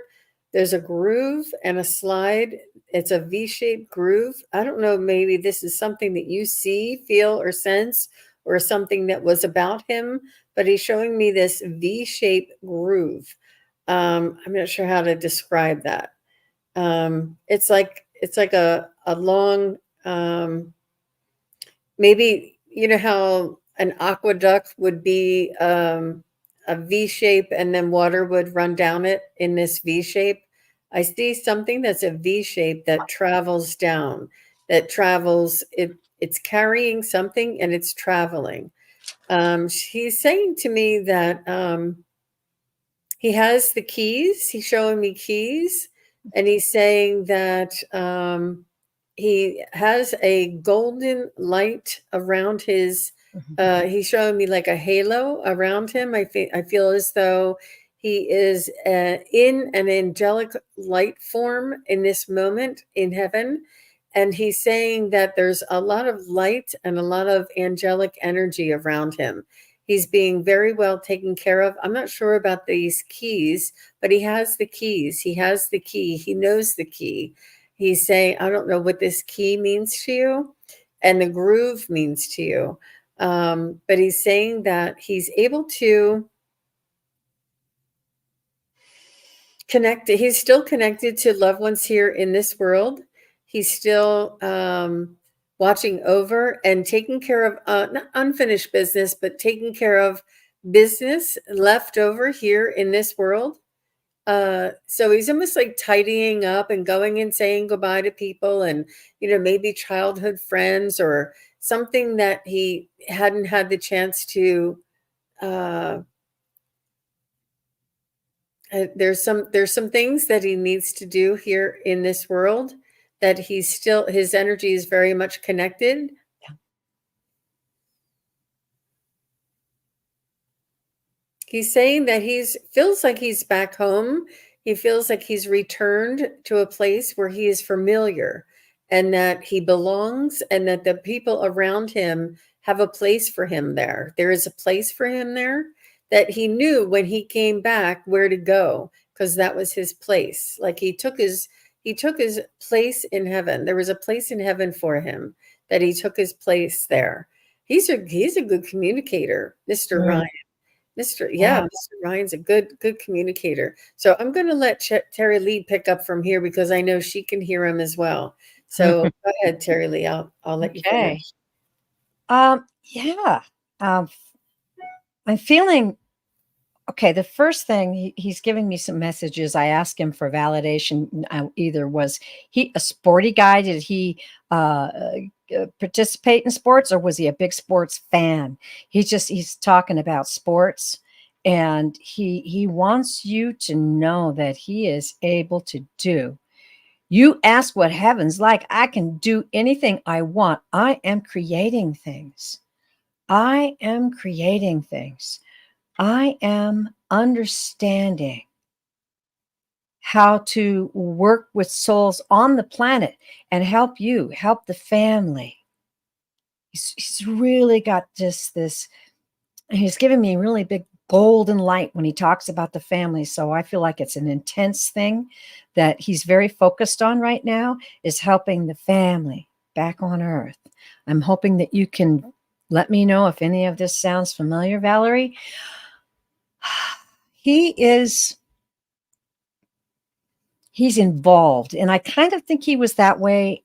There's a groove and a slide. It's a V-shaped groove. I don't know, maybe this is something that you see, feel, or sense, or something that was about him, but he's showing me this V-shaped groove. I'm not sure how to describe that. It's like a long maybe you know how an aqueduct would be a V shape and then water would run down it in this V shape. I see something that's a V shape that travels down, that travels, it's carrying something and it's traveling. He's saying to me that he has the keys. He's showing me keys, and he's saying that he has a golden light around his. He's showing me like a halo around him. I feel as though he is in an angelic light form in this moment in heaven. And he's saying that there's a lot of light and a lot of angelic energy around him. He's being very well taken care of. I'm not sure about these keys, but he has the keys. He has the key. He knows the key. He's saying, I don't know what this key means to you and the groove means to you. But he's saying that he's able to connect. He's still connected to loved ones here in this world. He's still watching over and taking care of not unfinished business, but taking care of business left over here in this world. So he's almost like tidying up and going and saying goodbye to people and, maybe childhood friends or something that he hadn't had the chance to uh, there's some things that he needs to do here in this world, that his energy is very much connected. He's saying that he's feels like he's back home. He feels like he's returned to a place where he is familiar and that he belongs, and that the people around him have a place for him there. There is a place for him there, that he knew when he came back where to go, because that was his place. Like he took his place in heaven. There was a place in heaven for him, that he took his place there. He's a good communicator, Mr. Mm, Ryan. Mr. Yeah, yeah. Mr. Ryan's a good communicator. So I'm going to let Terry Lee pick up from here, because I know she can hear him as well. So go ahead, Terry Lee. I'll let you Okay. finish. Yeah. Um, I'm feeling okay. The first thing he's giving me some messages. I asked him for validation. Either was he a sporty guy? Did he participate in sports, or was he a big sports fan? He's talking about sports, and he wants you to know that he is able to do. You ask what heaven's like. I can do anything I want. I am creating things. I am creating things. I am understanding how to work with souls on the planet and help you, help the family. He's really got just this, he's giving me really big golden light when he talks about the family. So I feel like it's an intense thing that he's very focused on right now, is helping the family back on earth. I'm hoping that you can let me know if any of this sounds familiar, Valerie. He is he's involved, and I kind of think he was that way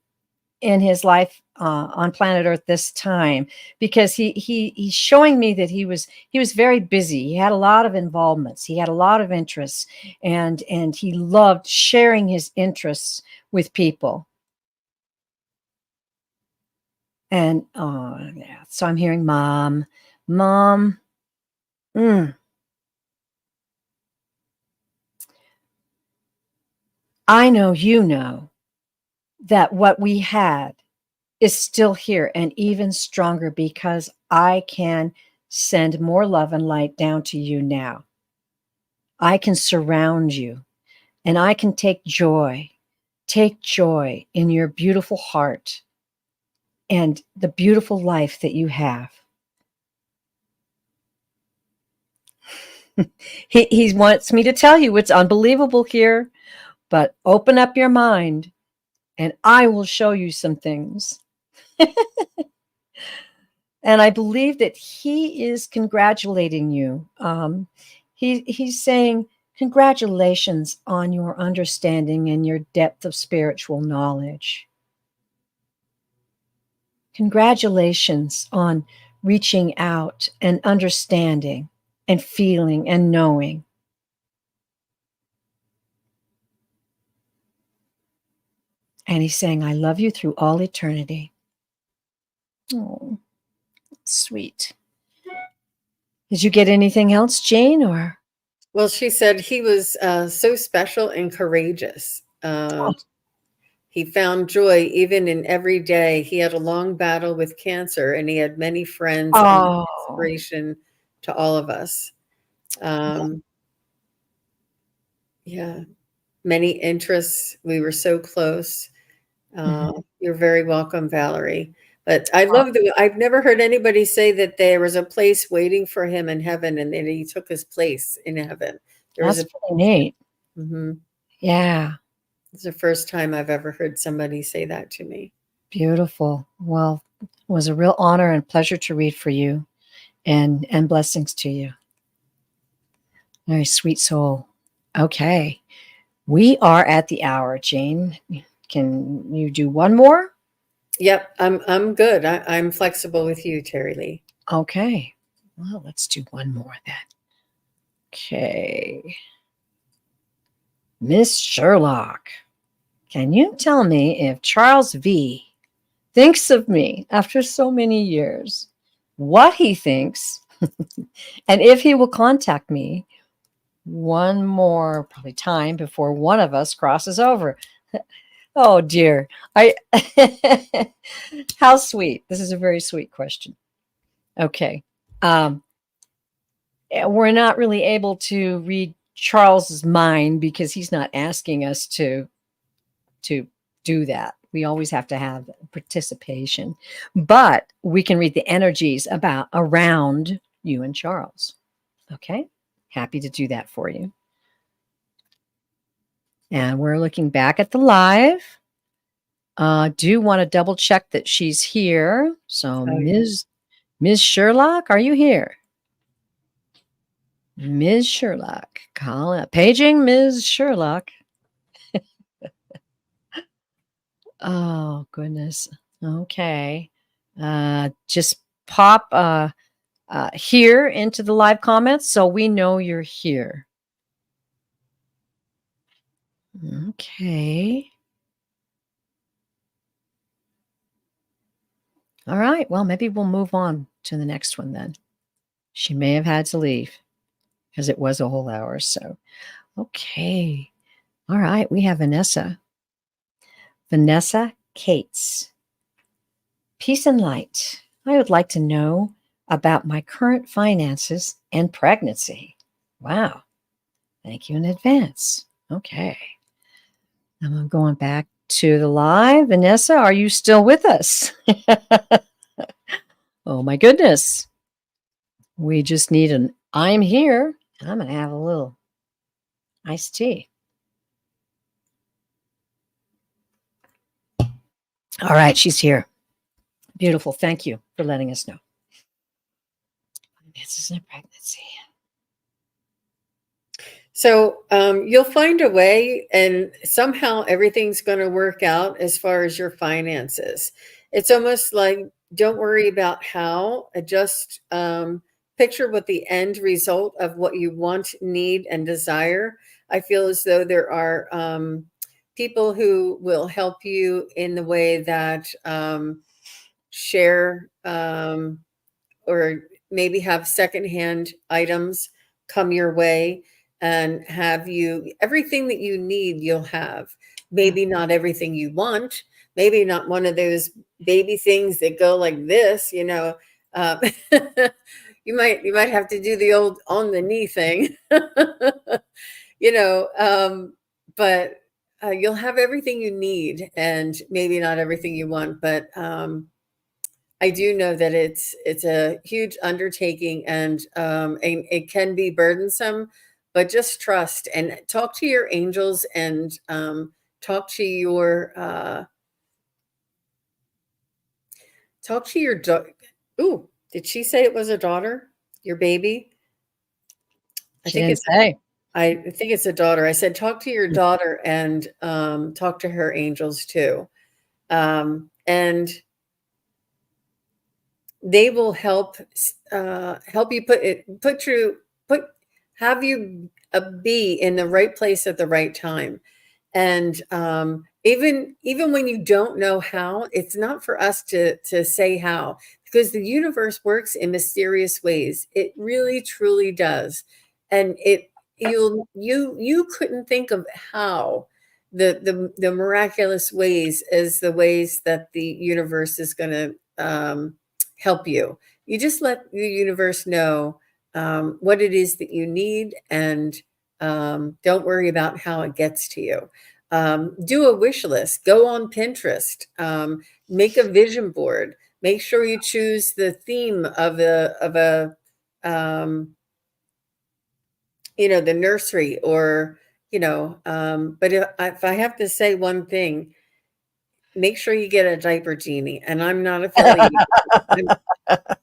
in his life on planet Earth this time, because he's showing me that he was very busy. He had a lot of involvements. He had a lot of interests, and he loved sharing his interests with people. And yeah, so I'm hearing mom, mom. Mm, I know you know that what we had is still here and even stronger, because I can send more love and light down to you now. I can surround you, and I can take joy in your beautiful heart and the beautiful life that you have. He wants me to tell you it's unbelievable here, but open up your mind and I will show you some things. And I believe that he is congratulating you. He's saying, congratulations on your understanding and your depth of spiritual knowledge. Congratulations on reaching out and understanding and feeling and knowing. And he's saying, I love you through all eternity. Oh, sweet. Did you get anything else, Jane? Or Well, she said he was so special and courageous. oh, He found joy even in every day. He had a long battle with cancer, and he had many friends and oh, inspiration to all of us. Um, yeah, many interests. We were so close. mhm. You're very welcome, Valerie. But I love that I've never heard anybody say that there was a place waiting for him in heaven, and that he took his place in heaven. There was That's a really neat. Mhm. Yeah. It's the first time I've ever heard somebody say that to me. Beautiful. Well, it was a real honor and pleasure to read for you, and blessings to you. Very sweet soul. Okay. We are at the hour, Jane. Can you do one more? Yep, I'm good. I'm flexible with you, Terry Lee. Okay. Well, let's do one more then. Okay. Miss Sherlock, can you tell me if Charles V thinks of me after so many years, what he thinks, and if he will contact me one more probably time before one of us crosses over. Oh dear. I How sweet. This is a very sweet question. Okay. We're not really able to read Charles's mind because he's not asking us to do that. We always have to have participation. But we can read the energies around you and Charles. Okay? Happy to do that for you. And we're looking back at the live. Do want to double check that she's here. So, Ms. Sherlock, are you here? Ms. Sherlock, paging Ms. Sherlock. Oh, goodness. Okay. Just pop here into the live comments so we know you're here. Okay. All right. Well, maybe we'll move on to the next one then. She may have had to leave because it was a whole hour. So, okay. All right. We have Vanessa. Vanessa Cates. Peace and light. I would like to know about my current finances and pregnancy. Wow. Thank you in advance. Okay. I'm going back to the live. Vanessa, are you still with us? Oh my goodness. We just need an I'm here. I'm going to have a little iced tea. All right, she's here. Beautiful. Thank you for letting us know. This is a pregnancy. So you'll find a way, and somehow everything's going to work out as far as your finances. It's almost like, don't worry about how, just picture what the end result of what you want, need, and desire. I feel as though there are people who will help you in the way that share or maybe have secondhand items come your way and have you everything that you need. You'll have maybe not everything you want, maybe not one of those baby things that go like this, you might have to do the old on the knee thing. But you'll have everything you need and maybe not everything you want, but I do know that it's a huge undertaking, and it can be burdensome, but just trust and talk to your angels and talk to your Ooh, did she say it was a daughter? Your baby? She didn't say. I think it's a daughter. I said talk to your daughter and talk to her angels too, and they will help you have you be in the right place at the right time. And even when you don't know how, it's not for us to say how, because the universe works in mysterious ways. It really truly does. And you couldn't think of how the miraculous ways is the ways that the universe is going to help you. You just let the universe know what it is that you need, and don't worry about how it gets to you. Do a wish list. Go on Pinterest. Make a vision board. Make sure you choose the theme of a the nursery, or But if I have to say one thing, make sure you get a diaper genie. And I'm not affiliated.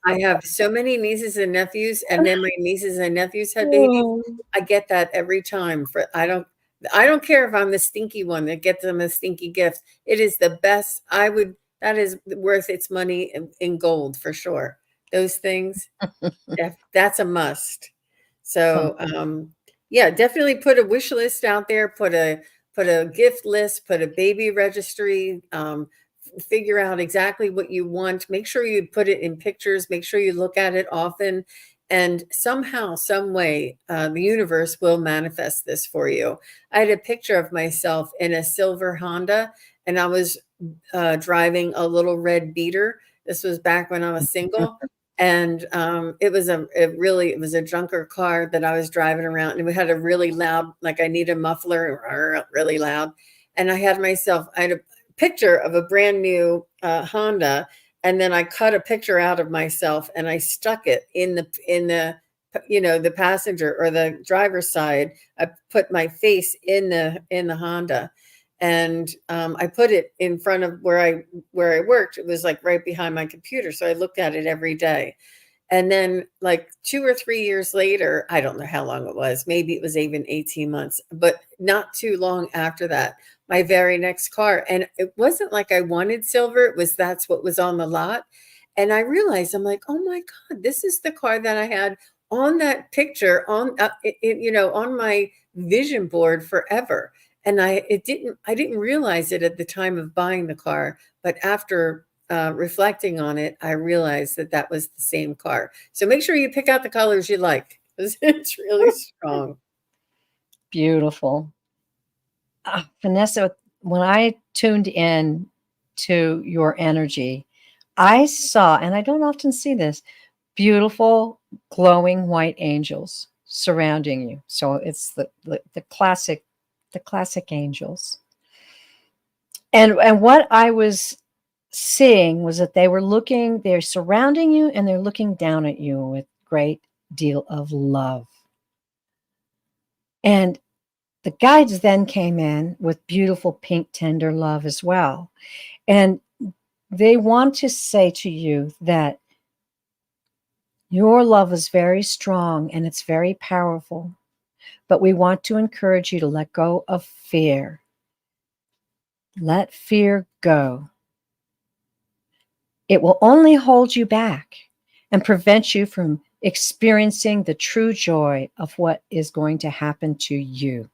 I have so many nieces and nephews, and then my nieces and nephews had babies. I get that every time. I don't care if I'm the stinky one that gets them a stinky gift. It is the best. That is worth its money in gold for sure. Those things, that's a must. So yeah, definitely put a wish list out there. Put a gift list. Put a baby registry. Figure out exactly what you want. Make sure you put it in pictures. Make sure you look at it often, And somehow, some way, the universe will manifest this for you. I had a picture of myself in a silver Honda, and I was driving a little red beater. This was back when I was single. And it was a junker car that I was driving around, and it had a really loud, like I need a muffler, really loud. And I had a picture of a brand new Honda, and then I cut a picture out of myself and I stuck it in the passenger or the driver's side. I put my face in the Honda, and I put it in front of where I worked. It was like right behind my computer, so I looked at it every day. And then, like 2 or 3 years later, I don't know how long it was, maybe it was even 18 months, but not too long after that, my very next car. And it wasn't like I wanted silver, that's what was on the lot. And I realized, I'm like, oh my God, this is the car that I had on that picture on my vision board forever. And I didn't realize it at the time of buying the car, but after reflecting on it, I realized that was the same car. So make sure you pick out the colors you like, because it's really strong. Beautiful. Vanessa, when I tuned in to your energy, I saw, and I don't often see this, beautiful glowing white angels surrounding you. So it's the classic angels. And what I was seeing was that they're surrounding you and they're looking down at you with great deal of love. And the guides then came in with beautiful pink tender love as well. And they want to say to you that your love is very strong and it's very powerful, but we want to encourage you to let go of fear. Let fear go. It will only hold you back and prevent you from experiencing the true joy of what is going to happen to you.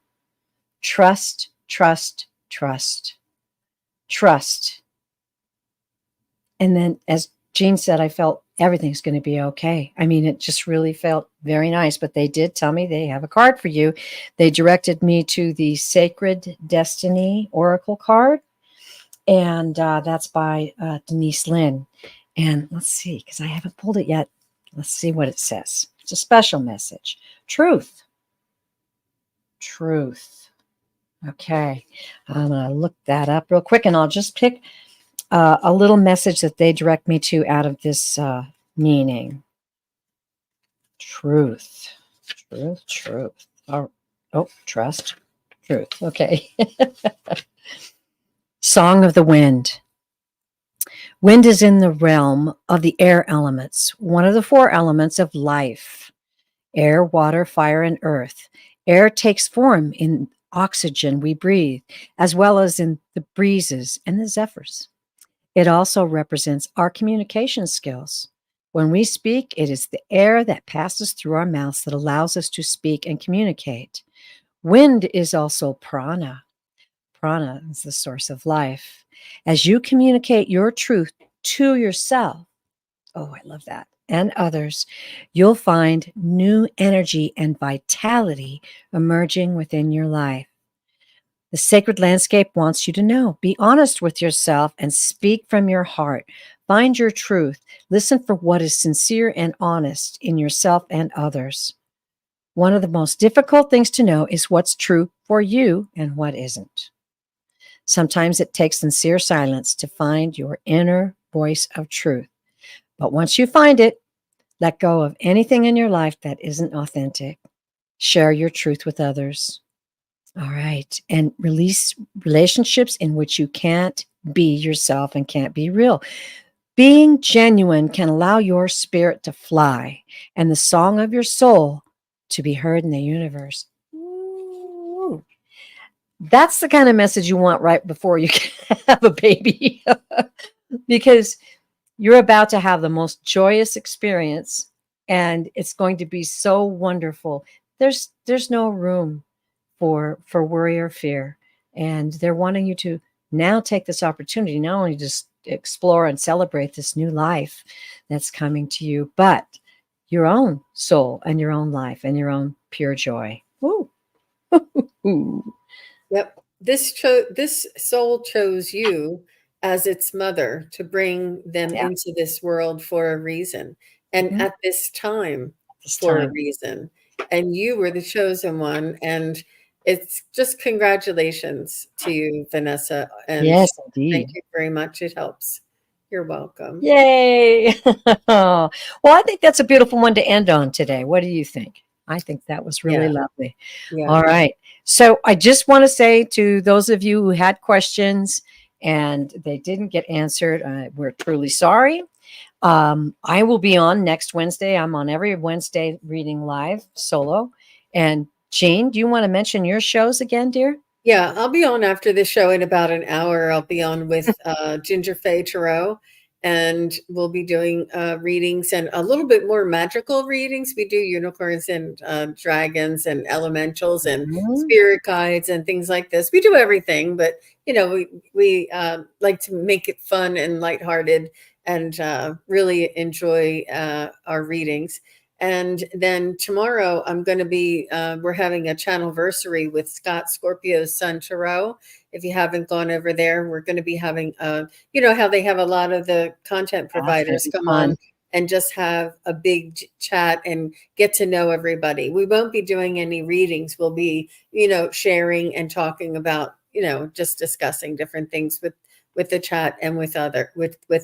Trust, trust, trust, trust. And then, as Jean said, I felt everything's going to be okay. I mean, it just really felt very nice. But they did tell me they have a card for you. They directed me to the Sacred Destiny Oracle card. And that's by Denise Lynn. And let's see, because I haven't pulled it yet. Let's see what it says. It's a special message. Truth. Truth. Okay. I'm going to look that up real quick, and I'll just pick a little message that they direct me to out of this meaning. Truth. Truth. Truth. Oh, trust. Truth. Okay. Song of the Wind. Wind is in the realm of the air elements, one of the 4 elements of life: air, water, fire, and earth. Air takes form in oxygen we breathe, as well as in the breezes and the zephyrs. It also represents our communication skills. When we speak, it is the air that passes through our mouths that allows us to speak and communicate. Wind is also prana. Prana is the source of life. As you communicate your truth to yourself, oh, I love that, and others, you'll find new energy and vitality emerging within your life. The sacred landscape wants you to know. Be honest with yourself and speak from your heart. Find your truth. Listen for what is sincere and honest in yourself and others. One of the most difficult things to know is what's true for you and what isn't. Sometimes it takes sincere silence to find your inner voice of truth. But once you find it, let go of anything in your life that isn't authentic. Share your truth with others. All right. And release relationships in which you can't be yourself and can't be real. Being genuine can allow your spirit to fly and the song of your soul to be heard in the universe. Ooh. That's the kind of message you want right before you have a baby, because you're about to have the most joyous experience and it's going to be so wonderful. There's no room for worry or fear. And they're wanting you to now take this opportunity, not only just explore and celebrate this new life that's coming to you, but your own soul and your own life and your own pure joy. Woo. Ooh. Yep. This soul chose you as its mother to bring them Yeah. into this world for a reason, and Mhm. at this time This for a time. reason. And you were the chosen one. And it's just congratulations to you, Vanessa. And Yes, thank indeed. you very much. It helps. You're welcome. Yay. Well, I think that's a beautiful one to end on today. What do you think? I think that was really Yeah. lovely. Yeah. All right. So I just want to say to those of you who had questions and they didn't get answered, we're truly sorry. I will be on next Wednesday. I'm on every Wednesday reading live solo. And Jean, do you want to mention your shows again, dear? Yeah, I'll be on after the show in about an hour. I'll be on with Ginger Faye Tarot, and we'll be doing readings and a little bit more magical readings. We do unicorns and dragons and elementals and Mhm. spirit guides and things like this. We do everything, but we like to make it fun and lighthearted and really enjoy our readings. And then tomorrow, I'm going to be, we're having a channelversary with Scott Scorpio's son, Tarot. If you haven't gone over there, we're going to be having, how they have a lot of the content That's going to providers be come fun. on and just have a big chat and get to know everybody. We won't be doing any readings. We'll be, sharing and talking about, just discussing different things with the chat and with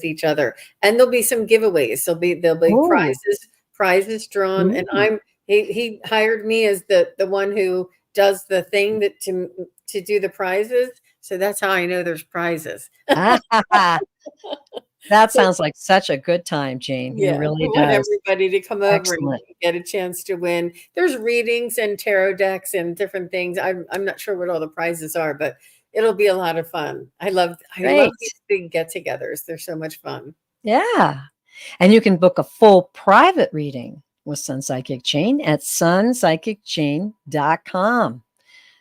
each other. And there'll be some giveaways. There'll be Oh, prizes drawn, and ooh. he hired me as the one who does the thing that to do the prizes. So that's how I know there's prizes. That So sounds like such a good time, Jane. It yeah, really we want does. everybody to come over and Excellent. get a chance to win. There's readings and tarot decks and different things. I'm not sure what all the prizes are, but it'll be a lot of fun. I love Great. these big get-togethers. They're so much fun. Yeah. And you can book a full private reading with Sun Psychic Jean at sunpsychicjean.com.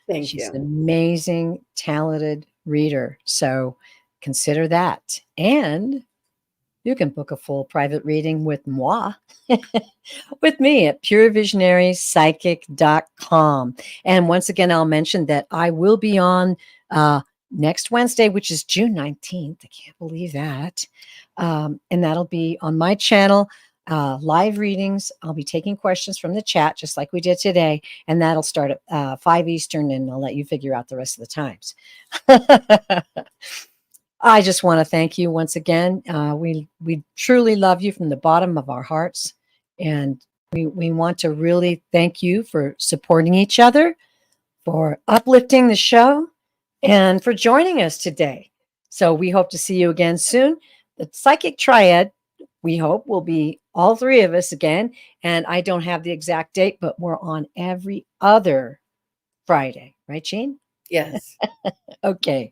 Thank She's an you. amazing, talented reader. So consider that. And you can book a full private reading with moi, with me at purevisionarypsychic.com. And once again, I'll mention that I will be on next Wednesday, which is June 19th. I can't believe that. And that'll be on my channel. Live readings. I'll be taking questions from the chat, just like we did today, and that'll start at 5 Eastern, and I'll let you figure out the rest of the times. I just want to thank you once again. We truly love you from the bottom of our hearts, and we want to really thank you for supporting each other, for uplifting the show, and for joining us today. So we hope to see you again soon. The Psychic Triad, we hope, will be all three of us again. And I don't have the exact date, but we're on every other Friday, right, Jean? Yes. Okay.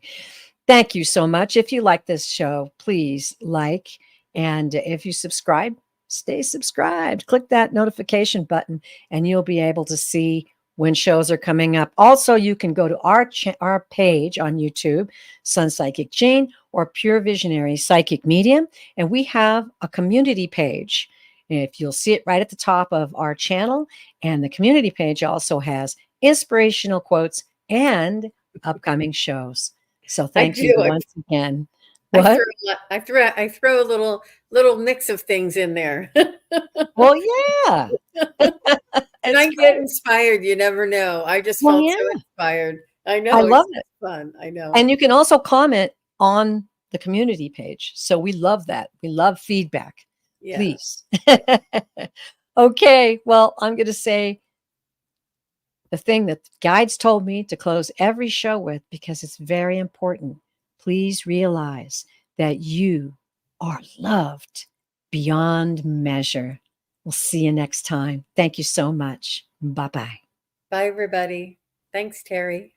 Thank you so much. If you like this show, please like. And if you subscribe, stay subscribed. Click that notification button, and you'll be able to see when shows are coming up. Also, you can go to our page on YouTube, Sun Psychic Jean or Pure Visionary Psychic Medium, and we have a community page. If you'll see it right at the top of our channel, and the community page also has inspirational quotes and upcoming shows. So I thank you do. once again. I What? I throw a little mix of things in there. Well, yeah. And It's I get great. inspired, you never know. I just Well, felt so yeah. inspired. I I know, love it's it. fun. I know. And you can also comment on the community page. So we love that. We love feedback. Yeah. Please. Okay. Well, I'm going to say the thing that guides told me to close every show with because it's very important. Please realize that you are loved beyond measure. We'll see you next time. Thank you so much. Bye bye. Bye, everybody. Thanks, Terry.